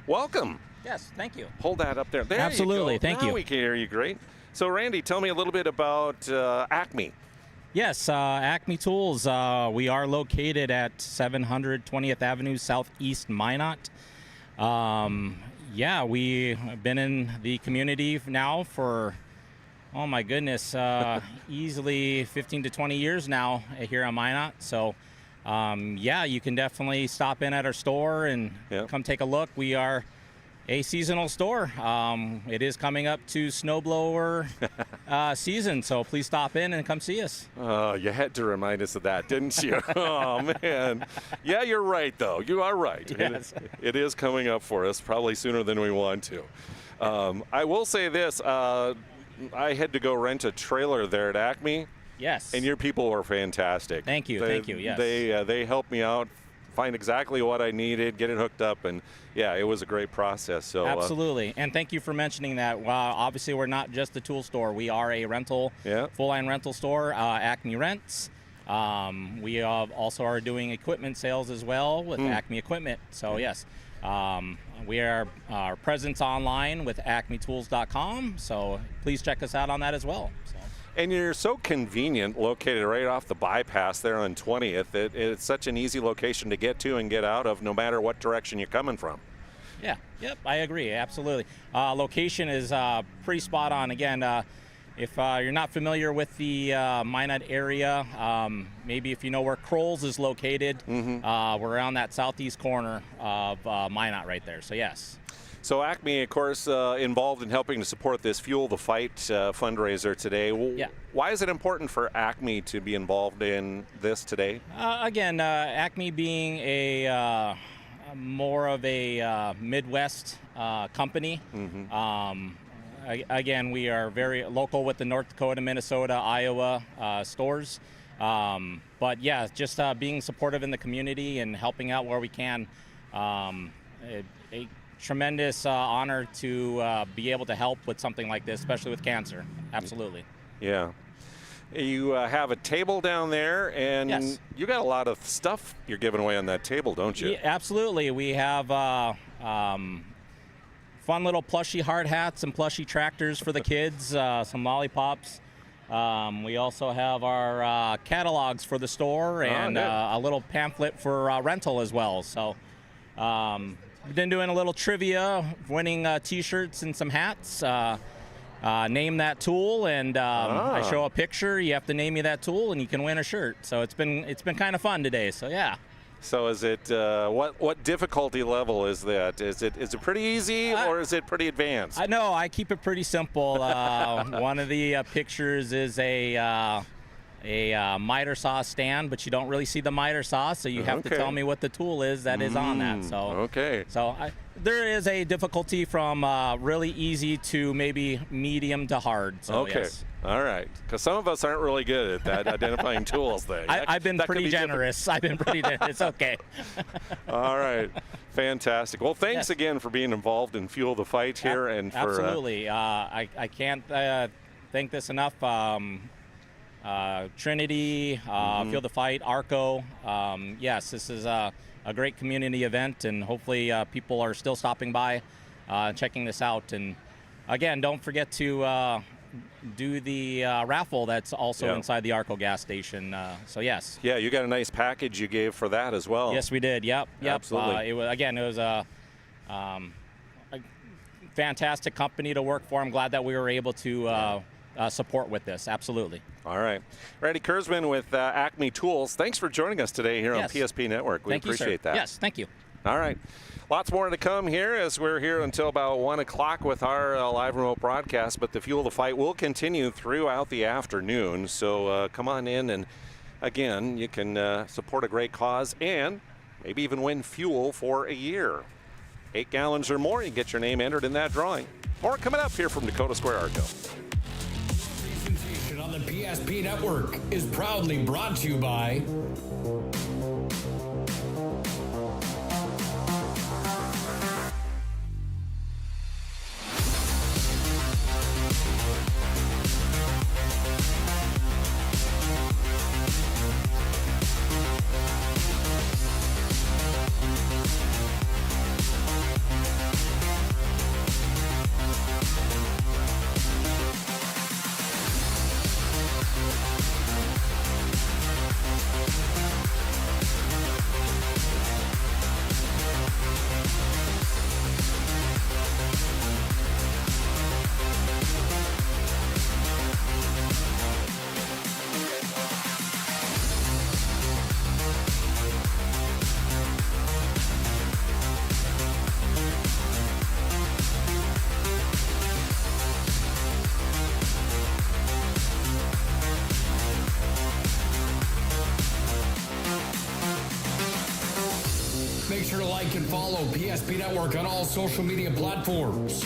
[SPEAKER 9] Welcome.
[SPEAKER 19] Yes, thank you.
[SPEAKER 9] Hold that up there. There
[SPEAKER 19] Absolutely,
[SPEAKER 9] you go.
[SPEAKER 19] thank
[SPEAKER 9] now
[SPEAKER 19] you.
[SPEAKER 9] We can hear you great. So, Randy, tell me a little bit about Acme.
[SPEAKER 19] Yes, Acme Tools. We are located at 700 20th Avenue Southeast Minot. Yeah, we've been in the community now for, oh my goodness, easily 15 to 20 years now here on Minot. So, yeah, you can definitely stop in at our store and come take a look. We are a seasonal store. It is coming up to snowblower season, so please stop in and come see us.
[SPEAKER 9] Oh, you had to remind us of that, didn't you? Oh, man. Yeah, you're right, though. You are right.
[SPEAKER 19] Yes.
[SPEAKER 9] It is coming up for us, probably sooner than we want to. I will say this. I had to go rent a trailer there at Acme.
[SPEAKER 19] Yes.
[SPEAKER 9] And your people were fantastic.
[SPEAKER 19] Thank you. Thank you. Yes.
[SPEAKER 9] They helped me out find exactly what I needed, get it hooked up, and yeah, it was a great process. So
[SPEAKER 19] absolutely, and thank you for mentioning that. Obviously, we're not just a tool store. We are a rental, full-line rental store, Acme Rents. We also are doing equipment sales as well with Acme Equipment. So yes, we are our presence online with acmetools.com. So please check us out on that as well. So.
[SPEAKER 9] And you're so convenient, located right off the bypass there on 20th. It's such an easy location to get to and get out of, no matter what direction you're coming from.
[SPEAKER 19] Yeah, yep, I agree, absolutely. Location is pretty spot on. Again, if you're not familiar with the Minot area, maybe if you know where Kroll's is located, we're around that southeast corner of Minot right there, so yes.
[SPEAKER 9] So Acme, of course, involved in helping to support this Fuel the Fight fundraiser today. Why is it important for Acme to be involved in this today?
[SPEAKER 19] Again, Acme being a more of a Midwest company. Again, we are very local with the North Dakota, Minnesota, Iowa stores. But yeah, just being supportive in the community and helping out where we can. A tremendous honor to be able to help with something like this, especially with cancer. Absolutely.
[SPEAKER 9] Yeah. You have a table down there, and you got a lot of stuff you're giving away on that table, don't you?
[SPEAKER 19] Yeah, absolutely. We have fun little plushy hard hats and plushy tractors for the kids, some lollipops. We also have our catalogs for the store and a little pamphlet for rental as well. So we've been doing a little trivia, winning T-shirts and some hats. Name that tool, and I show a picture. You have to name me that tool, and you can win a shirt. So it's been kind of fun today. So yeah.
[SPEAKER 9] So is it what difficulty level is that? Is it pretty easy or is it pretty advanced?
[SPEAKER 19] I know I keep it pretty simple. One of the pictures is a miter saw stand, but you don't really see the miter saw, so you have to tell me what the tool is that is on that. So there is a difficulty from really easy to maybe medium to hard. So yes.
[SPEAKER 9] All right, because some of us aren't really good at that, identifying tools thing.
[SPEAKER 19] I've been pretty generous. I've been pretty generous. It's okay.
[SPEAKER 9] All right, fantastic. Well, thanks again for being involved in Fuel the Fight here. And for,
[SPEAKER 19] absolutely. I can't thank this enough. Trinity, Fuel the Fight, ARCO. Yes, this is a great community event, and hopefully people are still stopping by, checking this out. And again, don't forget to do the raffle that's also inside the ARCO gas station. So yes.
[SPEAKER 9] Yeah, you got a nice package you gave for that as well.
[SPEAKER 19] Yes, we did. Yep.
[SPEAKER 9] Absolutely.
[SPEAKER 19] It was a fantastic company to work for. I'm glad that we were able to support with this. Absolutely.
[SPEAKER 9] All right. Randy Kurzman with Acme Tools. Thanks for joining us today here on PSP Network. We appreciate that.
[SPEAKER 19] Yes, thank you.
[SPEAKER 9] All right. Lots more to come here as we're here until about 1 o'clock with our live remote broadcast, but the Fuel the Fight will continue throughout the afternoon. So come on in, and again, you can support a great cause and maybe even win fuel for a year. 8 gallons or more, you can get your name entered in that drawing. More coming up here from Dakota Square ARCO.
[SPEAKER 14] Presentation on the PSP Network is proudly brought to you by Make sure to like and follow PSP Network on all social media platforms.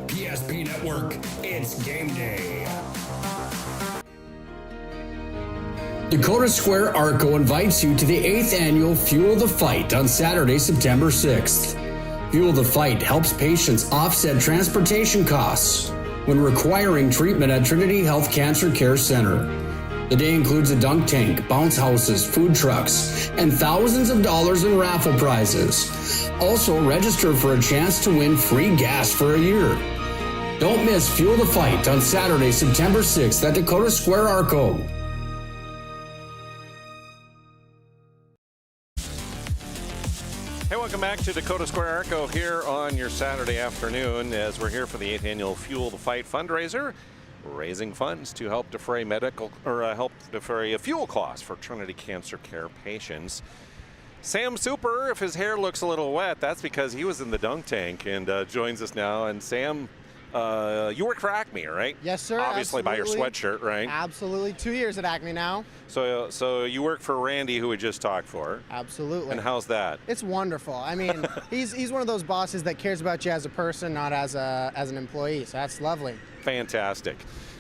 [SPEAKER 14] PSP Network, it's game day.
[SPEAKER 1] Dakota Square ARCO invites you to the 8th annual Fuel the Fight on Saturday, September 6th. Fuel the Fight helps patients offset transportation costs when requiring treatment at Trinity Health CancerCare Center. The day includes a dunk tank, bounce houses, food trucks, and thousands of dollars in raffle prizes. Also, register for a chance to win free gas for a year. Don't miss Fuel the Fight on Saturday, September 6th at Dakota Square ARCO.
[SPEAKER 9] Hey, welcome back to Dakota Square ARCO here on your Saturday afternoon as we're here for the 8th annual Fuel the Fight fundraiser, raising funds to help defray fuel costs for Trinity Cancer Care patients. Sam Super, if his hair looks a little wet, that's because he was in the dunk tank and joins us now. And Sam, you work for Acme, right?
[SPEAKER 4] Yes, sir.
[SPEAKER 9] Obviously,
[SPEAKER 4] absolutely.
[SPEAKER 9] By your sweatshirt, right?
[SPEAKER 4] Absolutely. 2 years at Acme now.
[SPEAKER 9] So you work for Randy, who we just talked for.
[SPEAKER 4] Absolutely.
[SPEAKER 9] And how's that?
[SPEAKER 4] It's wonderful. I mean, he's one of those bosses that cares about you as a person, not as an employee. So that's lovely.
[SPEAKER 9] Fantastic.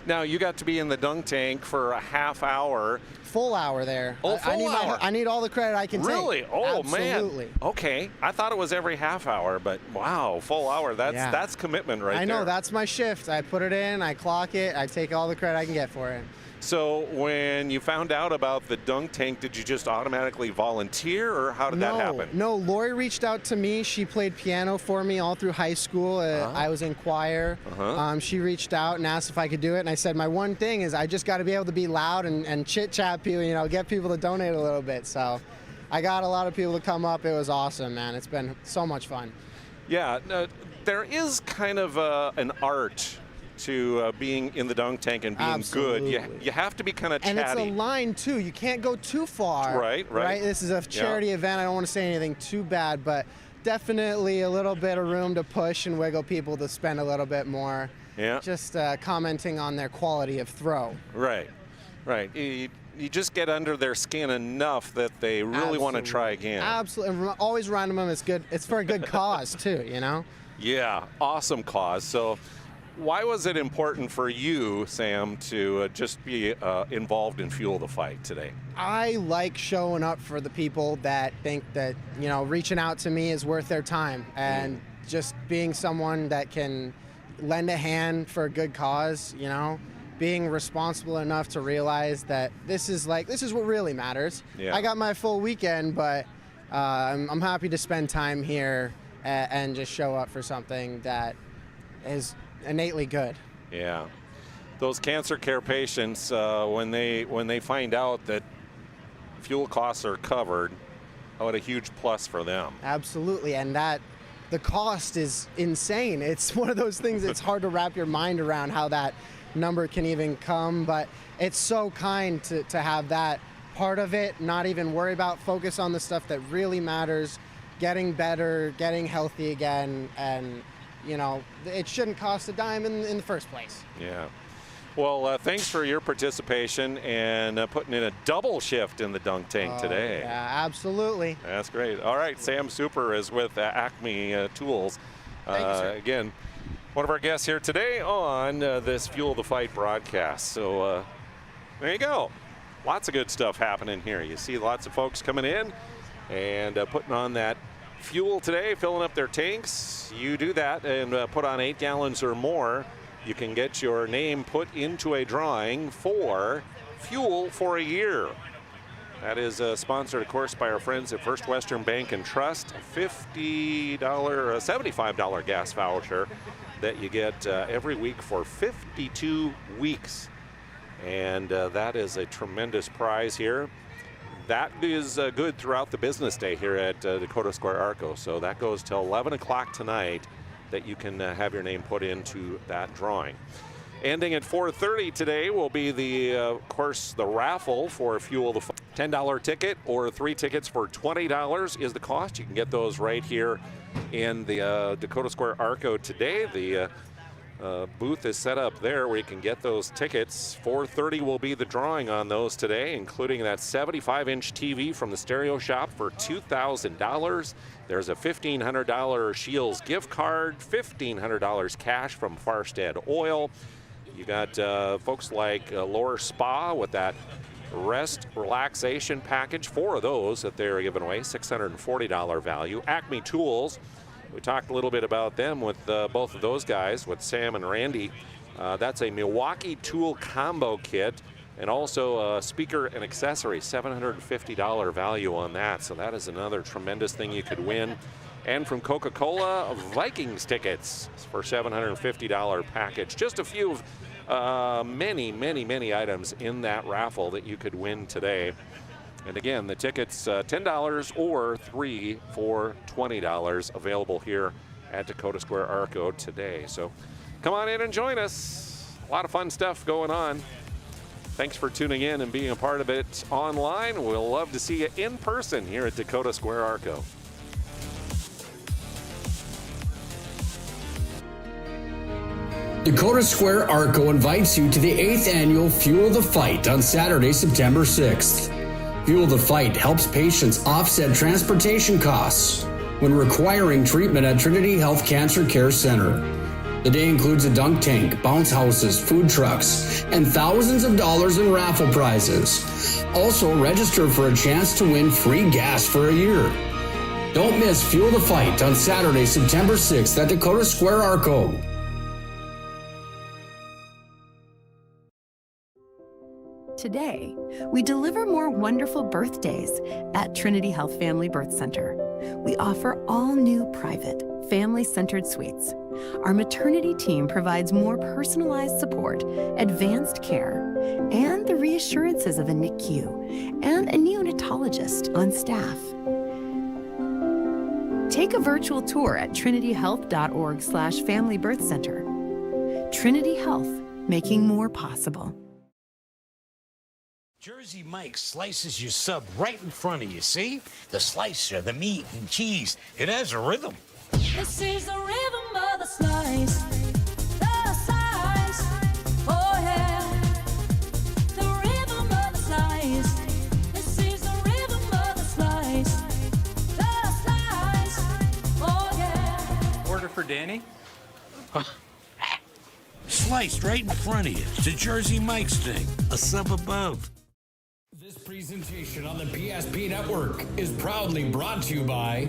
[SPEAKER 9] Now, you got to be in the dunk tank for a half hour.
[SPEAKER 4] Full hour there.
[SPEAKER 9] Oh, full hour.
[SPEAKER 4] I need all the credit I can take.
[SPEAKER 9] Really? Oh,
[SPEAKER 4] Absolutely.
[SPEAKER 9] man. Okay. I thought it was every half hour, but wow, full hour. That's commitment right there.
[SPEAKER 4] I know. That's my shift. I put it in, I clock it, I take all the credit I can get for it.
[SPEAKER 9] So when you found out about the dunk tank, did you just automatically volunteer, or how did that happen?
[SPEAKER 4] No, Lori reached out to me. She played piano for me all through high school. I was in choir. She reached out and asked if I could do it, and I said my one thing is I just got to be able to be loud and chit-chat people, get people to donate a little bit. So I got a lot of people to come up. It was awesome, man. It's been so much fun.
[SPEAKER 9] Yeah, there is kind of an art to being in the dunk tank and being
[SPEAKER 4] Absolutely.
[SPEAKER 9] good. You have to be kind of chatty.
[SPEAKER 4] And it's a line, too. You can't go too far.
[SPEAKER 9] Right.
[SPEAKER 4] This is a charity event. I don't want to say anything too bad, but definitely a little bit of room to push and wiggle people to spend a little bit more.
[SPEAKER 9] Yeah.
[SPEAKER 4] Just commenting on their quality of throw.
[SPEAKER 9] Right. You just get under their skin enough that they really want to try again.
[SPEAKER 4] Absolutely. And always remind them it's good. It's for a good cause, too,
[SPEAKER 9] Yeah, awesome cause. So why was it important for you, Sam, to just be involved in Fuel the Fight today?
[SPEAKER 4] I like showing up for the people that think that, reaching out to me is worth their time, and just being someone that can lend a hand for a good cause, being responsible enough to realize that this is what really matters.
[SPEAKER 9] Yeah.
[SPEAKER 4] I got my full weekend, but I'm happy to spend time here and just show up for something that is innately good.
[SPEAKER 9] Yeah, those cancer care patients, when they find out that fuel costs are covered, what a huge plus for them.
[SPEAKER 4] Absolutely, and that the cost is insane. It's one of those things it's hard to wrap your mind around how that number can even come, but it's so kind to have that part of it, not even worry about, focus on the stuff that really matters, getting better, getting healthy again, and it shouldn't cost a dime in the first place.
[SPEAKER 9] Yeah. Well, thanks for your participation and putting in a double shift in the dunk tank today.
[SPEAKER 4] Yeah, absolutely.
[SPEAKER 9] That's great. All right, Sam Super is with Acme Tools.
[SPEAKER 4] Thank you, sir.
[SPEAKER 9] Again, one of our guests here today on this Fuel the Fight broadcast. So there you go. Lots of good stuff happening here. You see lots of folks coming in and putting on that fuel today, filling up their tanks. You do that and put on 8 gallons or more. You can get your name put into a drawing for Fuel for a Year. That is sponsored, of course, by our friends at First Western Bank and Trust. A $75 gas voucher that you get every week for 52 weeks. And that is a tremendous prize here. That is good throughout the business day here at Dakota Square ARCO. So that goes till 11 o'clock tonight that you can have your name put into that drawing. Ending at 4:30 today will be of course, the raffle for Fuel the Fight. $10 ticket or 3 tickets for $20 is the cost. You can get those right here in the Dakota Square ARCO today. The booth is set up there where you can get those tickets. 4:30 will be the drawing on those today, including that 75-inch TV from the Stereo Shop for $2,000. There's a $1,500 Shields gift card, $1,500 cash from Farstead Oil. You got folks like Lore Spa with that Rest Relaxation Package, 4 of those that they're giving away, $640 value. Acme Tools, we talked a little bit about them with both of those guys, with Sam and Randy. That's a Milwaukee tool combo kit, and also a speaker and accessory, $750 value on that. So that is another tremendous thing you could win. And from Coca-Cola, Vikings tickets for $750 package. Just a few of many items in that raffle that you could win today. And again, the tickets, $10 or 3 for $20, available here at Dakota Square ARCO today. So come on in and join us. A lot of fun stuff going on. Thanks for tuning in and being a part of it online. We'll love to see you in person here at Dakota Square ARCO.
[SPEAKER 1] Dakota Square ARCO invites you to the 8th annual Fuel the Fight on Saturday, September 6th. Fuel the Fight helps patients offset transportation costs when requiring treatment at Trinity Health CancerCare Center. The day includes a dunk tank, bounce houses, food trucks, and thousands of dollars in raffle prizes. Also, register for a chance to win free gas for a year. Don't miss Fuel the Fight on Saturday, September 6th at Dakota Square ARCO.
[SPEAKER 7] Today, we deliver more wonderful birthdays at Trinity Health Family Birth Center. We offer all new private, family-centered suites. Our maternity team provides more personalized support, advanced care, and the reassurances of a NICU and a neonatologist on staff. Take a virtual tour at trinityhealth.org/Family Birth Center. Trinity Health, making more possible.
[SPEAKER 17] Jersey Mike's slices your sub right in front of you, see? The slicer, the meat and cheese, it has a rhythm.
[SPEAKER 18] This is the rhythm of the slice. The slice. Oh yeah. The rhythm of the slice. This is the rhythm of the slice. The slice. Oh yeah.
[SPEAKER 8] Order for Danny?
[SPEAKER 17] Sliced right in front of you. It's a Jersey Mike's thing. A sub above.
[SPEAKER 14] This presentation on the PSP Network is proudly brought to you by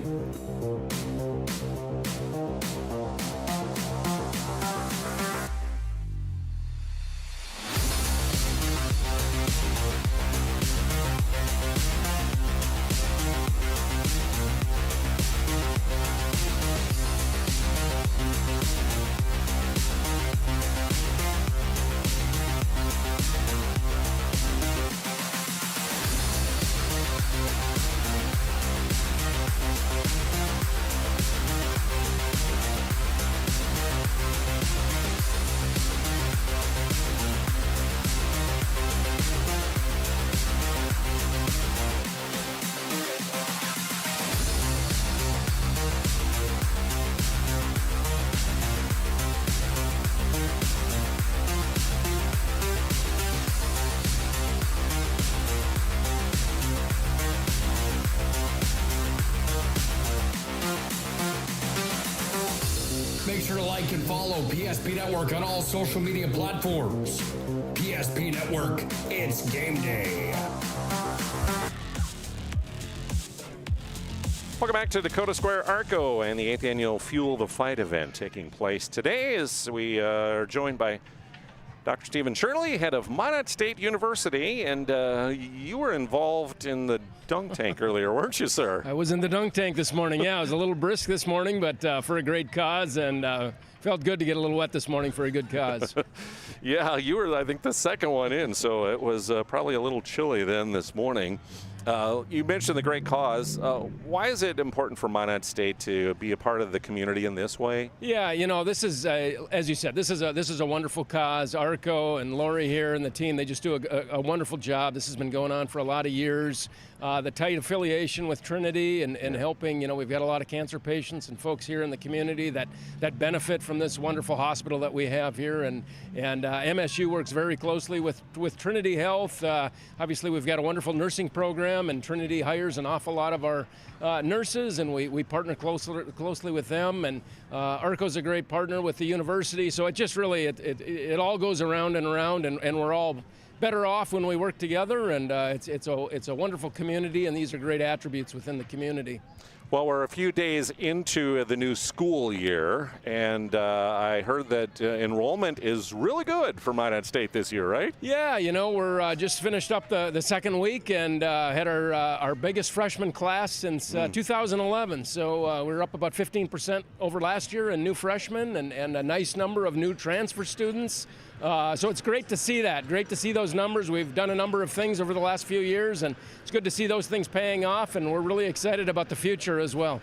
[SPEAKER 14] Make sure to like and follow PSP Network on all social media platforms. PSP Network, it's game day.
[SPEAKER 9] Welcome back to Dakota Square ARCO and the 8th annual Fuel the Fight event taking place today as we are joined by Dr. Stephen Shirley, head of Minot State University, and you were involved in the dunk tank earlier, weren't you, sir?
[SPEAKER 20] I was in the dunk tank this morning. Yeah, I was a little brisk this morning, but for a great cause, and felt good to get a little wet this morning for a good cause.
[SPEAKER 9] Yeah, you were, I think, the second one in, so it was probably a little chilly then this morning. You mentioned the great cause. Why is it important for Minot State to be a part of the community in this way? Yeah,
[SPEAKER 20] you know, this is, as you said, this is a wonderful cause. ARCO and Lori here and the team, they just do a wonderful job. This has been going on for a lot of years. The tight affiliation with Trinity and helping, you know, we've got a lot of cancer patients and folks here in the community that benefit from this wonderful hospital that we have here. And MSU works very closely with Trinity Health. Obviously, we've got a wonderful nursing program, and Trinity hires an awful lot of our nurses, and we partner closely with them. And ARCO's a great partner with the university. So it just really, it all goes around and around, and we're all better off when we work together, and it's a wonderful community, and these are great attributes within the community.
[SPEAKER 9] Well, we're a few days into the new school year, and I heard that enrollment is really good for Minot State this year, right?
[SPEAKER 20] Yeah, we're just finished up the second week and had our biggest freshman class since 2011. So we're up about 15% over last year in new freshmen and a nice number of new transfer students. So it's great to see that. Great to see those numbers. We've done a number of things over the last few years, and it's good to see those things paying off, and we're really excited about the future as well.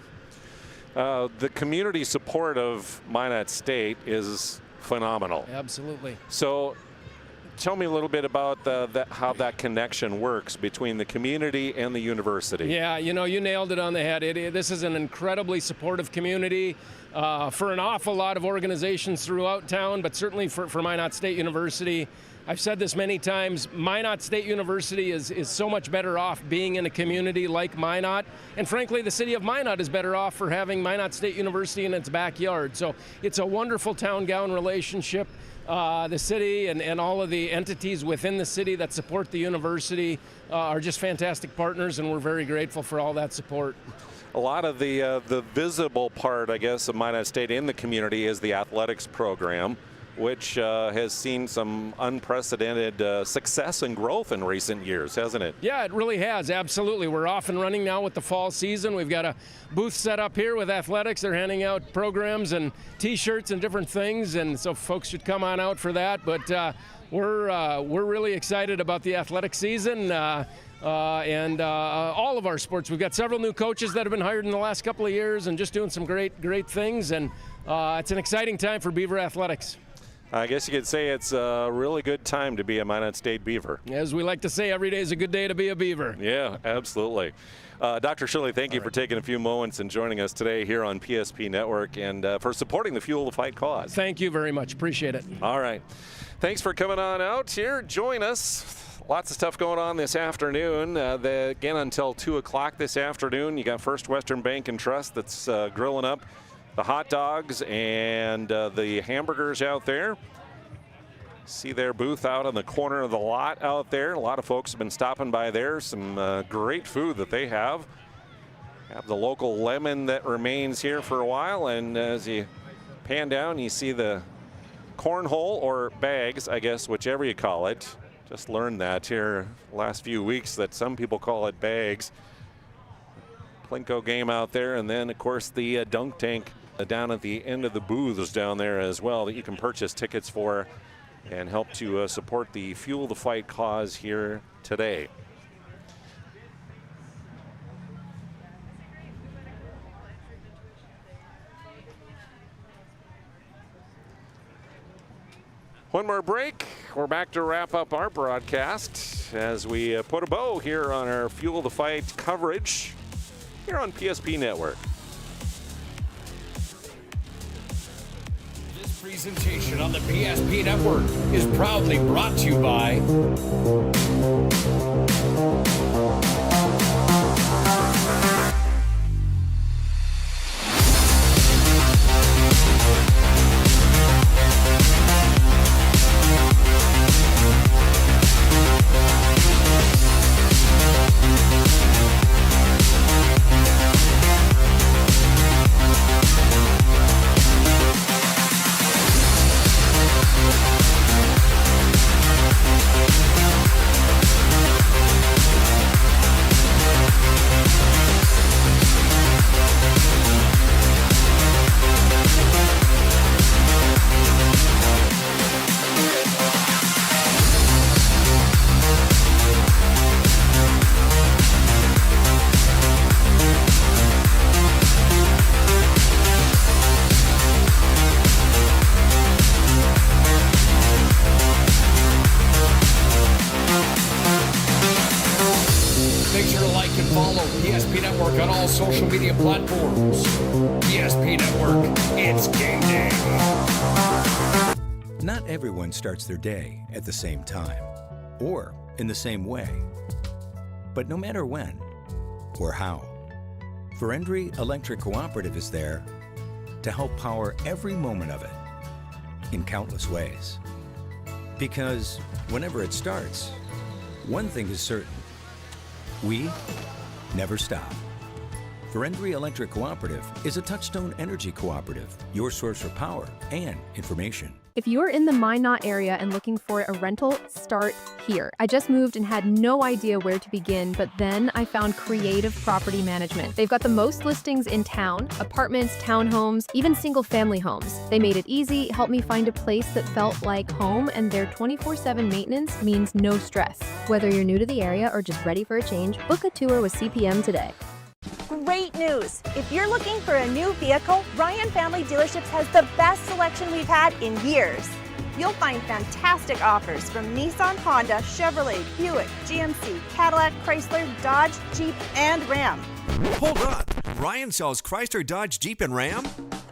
[SPEAKER 9] The community support of Minot State is phenomenal.
[SPEAKER 20] Absolutely.
[SPEAKER 9] So tell me a little bit about how that connection works between the community and the university.
[SPEAKER 20] Yeah, you nailed it on the head. This is an incredibly supportive community for an awful lot of organizations throughout town, but certainly for Minot State University. I've said this many times, Minot State University is so much better off being in a community like Minot, and frankly the city of Minot is better off for having Minot State University in its backyard. So it's a wonderful town-gown relationship. The city and all of the entities within the city that support the university are just fantastic partners, and we're very grateful for all that support.
[SPEAKER 9] A lot of the visible part, I guess, of Minot State in the community is the athletics program, which has seen some unprecedented success and growth in recent years, hasn't it?
[SPEAKER 20] Yeah, it really has, absolutely. We're off and running now with the fall season. We've got a booth set up here with athletics. They're handing out programs and T-shirts and different things, and so folks should come on out for that. But we're really excited about the athletic season. And all of our sports. We've got several new coaches that have been hired in the last couple of years and just doing some great things, and it's an exciting time for Beaver Athletics.
[SPEAKER 9] I guess you could say it's a really good time to be a Minot State Beaver.
[SPEAKER 20] As we like to say, every day is a good day to be a Beaver.
[SPEAKER 9] Yeah, absolutely. Dr. Shirley, thank you for taking a few moments and joining us today here on PSP Network and for supporting the Fuel the Fight cause.
[SPEAKER 20] Thank you very much. Appreciate it.
[SPEAKER 9] All right. Thanks for coming on out here. Join us. Lots of stuff going on this afternoon. Again, until 2 o'clock this afternoon, you got First Western Bank and Trust that's grilling up the hot dogs and the hamburgers out there. See their booth out on the corner of the lot out there. A lot of folks have been stopping by there. Some great food that they have. Have the local lemon that remains here for a while. And as you pan down, you see the cornhole or bags, I guess, whichever you call it. Just learned that here last few weeks that some people call it bags. Plinko game out there, and then of course the dunk tank down at the end of the booths down there as well that you can purchase tickets for and help to support the Fuel the Fight cause here today. One more break. We're back to wrap up our broadcast as we put a bow here on our Fuel the Fight coverage here on PSP Network.
[SPEAKER 14] This presentation on the PSP Network is proudly brought to you by social media platforms. PSP Network, it's game day.
[SPEAKER 6] Not everyone starts their day at the same time or in the same way. But no matter when or how, Verendry Electric Cooperative is there to help power every moment of it in countless ways. Because whenever it starts, one thing is certain. We never stop. Ferendry Electric Cooperative is a Touchstone Energy Cooperative, your source for power and information.
[SPEAKER 2] If you're in the Minot area and looking for a rental, start here. I just moved and had no idea where to begin, but then I found Creative Property Management. They've got the most listings in town, apartments, townhomes, even single-family homes. They made it easy, helped me find a place that felt like home, and their 24/7 maintenance means no stress. Whether you're new to the area or just ready for a change, book a tour with CPM today.
[SPEAKER 5] Great news! If you're looking for a new vehicle, Ryan Family Dealerships has the best selection we've had in years. You'll find fantastic offers from Nissan, Honda, Chevrolet, Buick, GMC, Cadillac, Chrysler, Dodge, Jeep, and Ram.
[SPEAKER 13] Hold on. Ryan sells Chrysler, Dodge, Jeep, and Ram?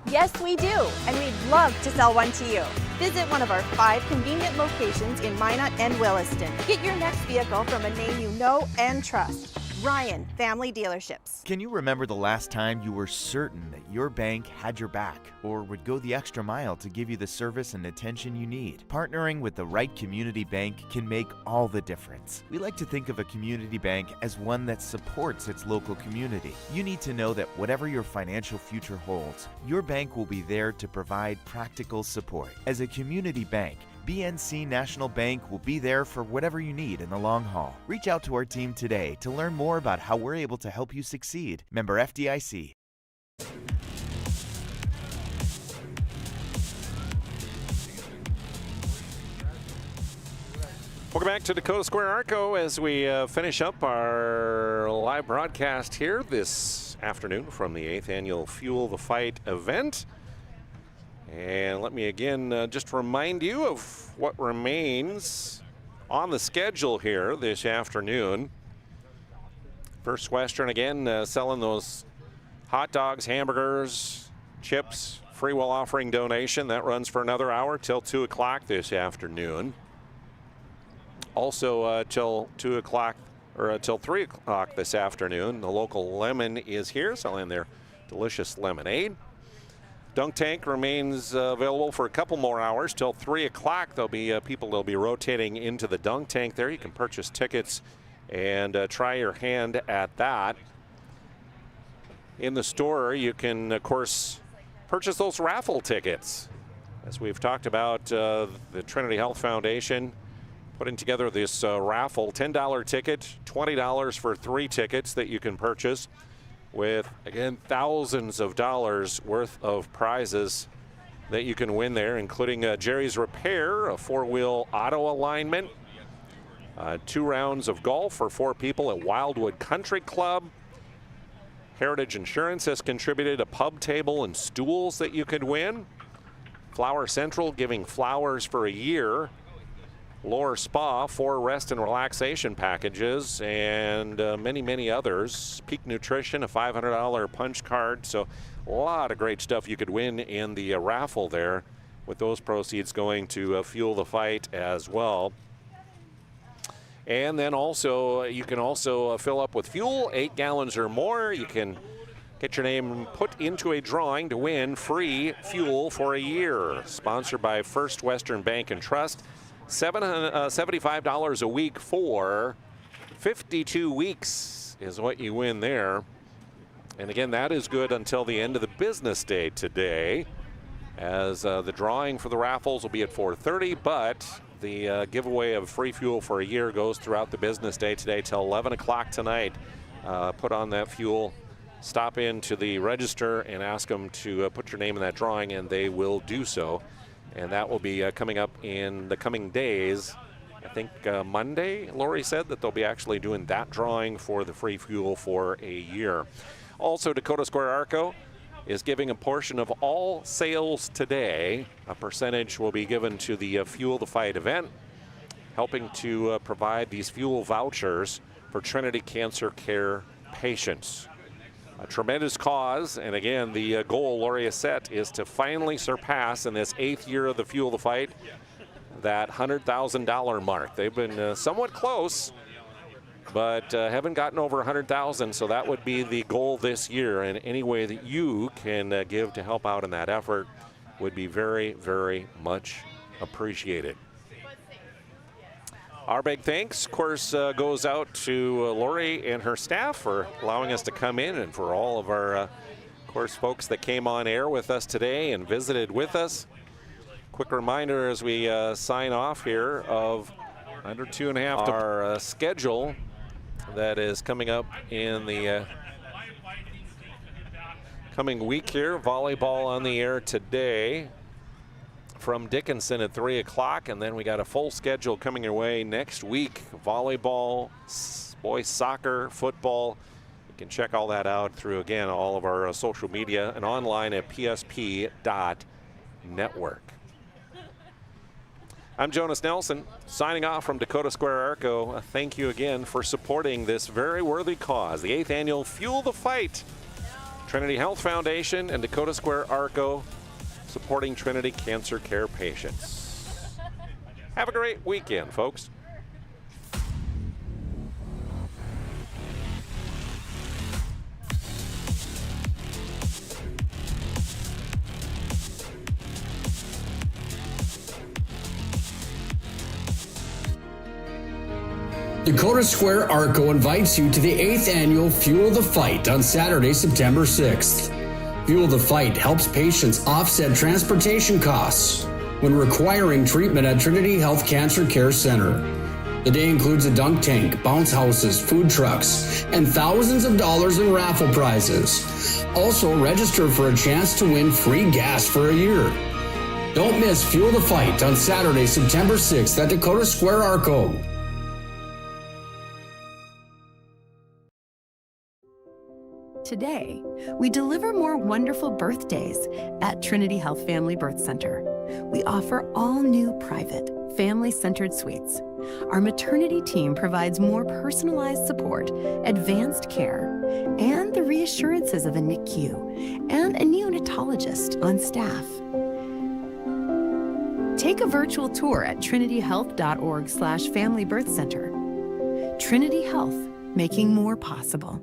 [SPEAKER 5] Yes, we do, and we'd love to sell one to you. Visit one of our 5 convenient locations in Minot and Williston. Get your next vehicle from a name you know and trust. Ryan Family Dealerships.
[SPEAKER 3] Can you remember the last time you were certain that your bank had your back or would go the extra mile to give you the service and attention you need? Partnering with the right community bank can make all the difference. We like to think of a community bank as one that supports its local community. You need to know that whatever your financial future holds, your bank will be there to provide practical support. As a community bank, BNC National Bank will be there for whatever you need in the long haul. Reach out to our team today to learn more about how we're able to help you succeed. Member FDIC.
[SPEAKER 9] Welcome back to Dakota Square ARCO as we finish up our live broadcast here this afternoon from the 8th Annual Fuel the Fight event. And let me again just remind you of what remains on the schedule here this afternoon. First Western again selling those hot dogs, hamburgers, chips, free will offering donation. That runs for another hour till 2 o'clock this afternoon. Also till 2 o'clock or till 3 o'clock this afternoon, the local lemon is here selling their delicious lemonade. Dunk tank remains available for a couple more hours till 3 o'clock. There'll be people that'll be rotating into the dunk tank there. You can purchase tickets and try your hand at that. In the store, you can, of course, purchase those raffle tickets. As we've talked about, the Trinity Health Foundation putting together this raffle, $10 ticket, $20 for 3 tickets that you can purchase, with, again, thousands of dollars worth of prizes that you can win there, including Jerry's Repair, a 4-wheel auto alignment, 2 rounds of golf for 4 people at Wildwood Country Club. Heritage Insurance has contributed a pub table and stools that you could win. Flower Central giving flowers for a year. Lower Spa, 4 rest and relaxation packages, and many, many others. Peak Nutrition, a $500 punch card. So a lot of great stuff you could win in the raffle there, with those proceeds going to Fuel the Fight as well. And then also, you can also fill up with fuel, 8 gallons or more. You can get your name put into a drawing to win free fuel for a year. Sponsored by First Western Bank and Trust. $75 a week for 52 weeks is what you win there. And again, that is good until the end of the business day today, as the drawing for the raffles will be at 4:30, but the giveaway of free fuel for a year goes throughout the business day today till 11 o'clock tonight. Put on that fuel, stop in to the register and ask them to put your name in that drawing, and they will do so. And that will be coming up in the coming days. I think Monday, Lori said that they'll be actually doing that drawing for the free fuel for a year. Also, Dakota Square ARCO is giving a portion of all sales today. A percentage will be given to the Fuel the Fight event, helping to provide these fuel vouchers for Trinity Cancer Care patients. A tremendous cause, and again, the goal Lori has set is to finally surpass in this 8th year of the Fuel the Fight that $100,000 mark. They've been somewhat close, but haven't gotten over $100,000, so that would be the goal this year, and any way that you can give to help out in that effort would be very, very much appreciated. Our big thanks, of course, goes out to Lori and her staff for allowing us to come in, and for all of our, of course, folks that came on air with us today and visited with us. Quick reminder as we sign off here of under 2.5 to our schedule that is coming up in the coming week here. Volleyball on the air today from Dickinson at 3 o'clock, and then we got a full schedule coming your way next week. Volleyball, boys soccer, football. You can check all that out through, again, all of our social media and online at psp.network. I'm Jonas Nelson, signing off from Dakota Square ARCO. Thank you again for supporting this very worthy cause, the 8th annual Fuel the Fight. Trinity Health Foundation and Dakota Square ARCO supporting Trinity Cancer Care patients. Have a great weekend, folks.
[SPEAKER 1] Dakota Square ARCO invites you to the 8th annual Fuel the Fight on Saturday, September 6th. Fuel the Fight helps patients offset transportation costs when requiring treatment at Trinity Health CancerCare Center. The day includes a dunk tank, bounce houses, food trucks, and thousands of dollars in raffle prizes. Also, register for a chance to win free gas for a year. Don't miss Fuel the Fight on Saturday, September 6th at Dakota Square ARCO.
[SPEAKER 7] Today, we deliver more wonderful birthdays at Trinity Health Family Birth Center. We offer all new private, family-centered suites. Our maternity team provides more personalized support, advanced care, and the reassurances of a NICU and a neonatologist on staff. Take a virtual tour at trinityhealth.org/family birth center. Trinity Health, making more possible.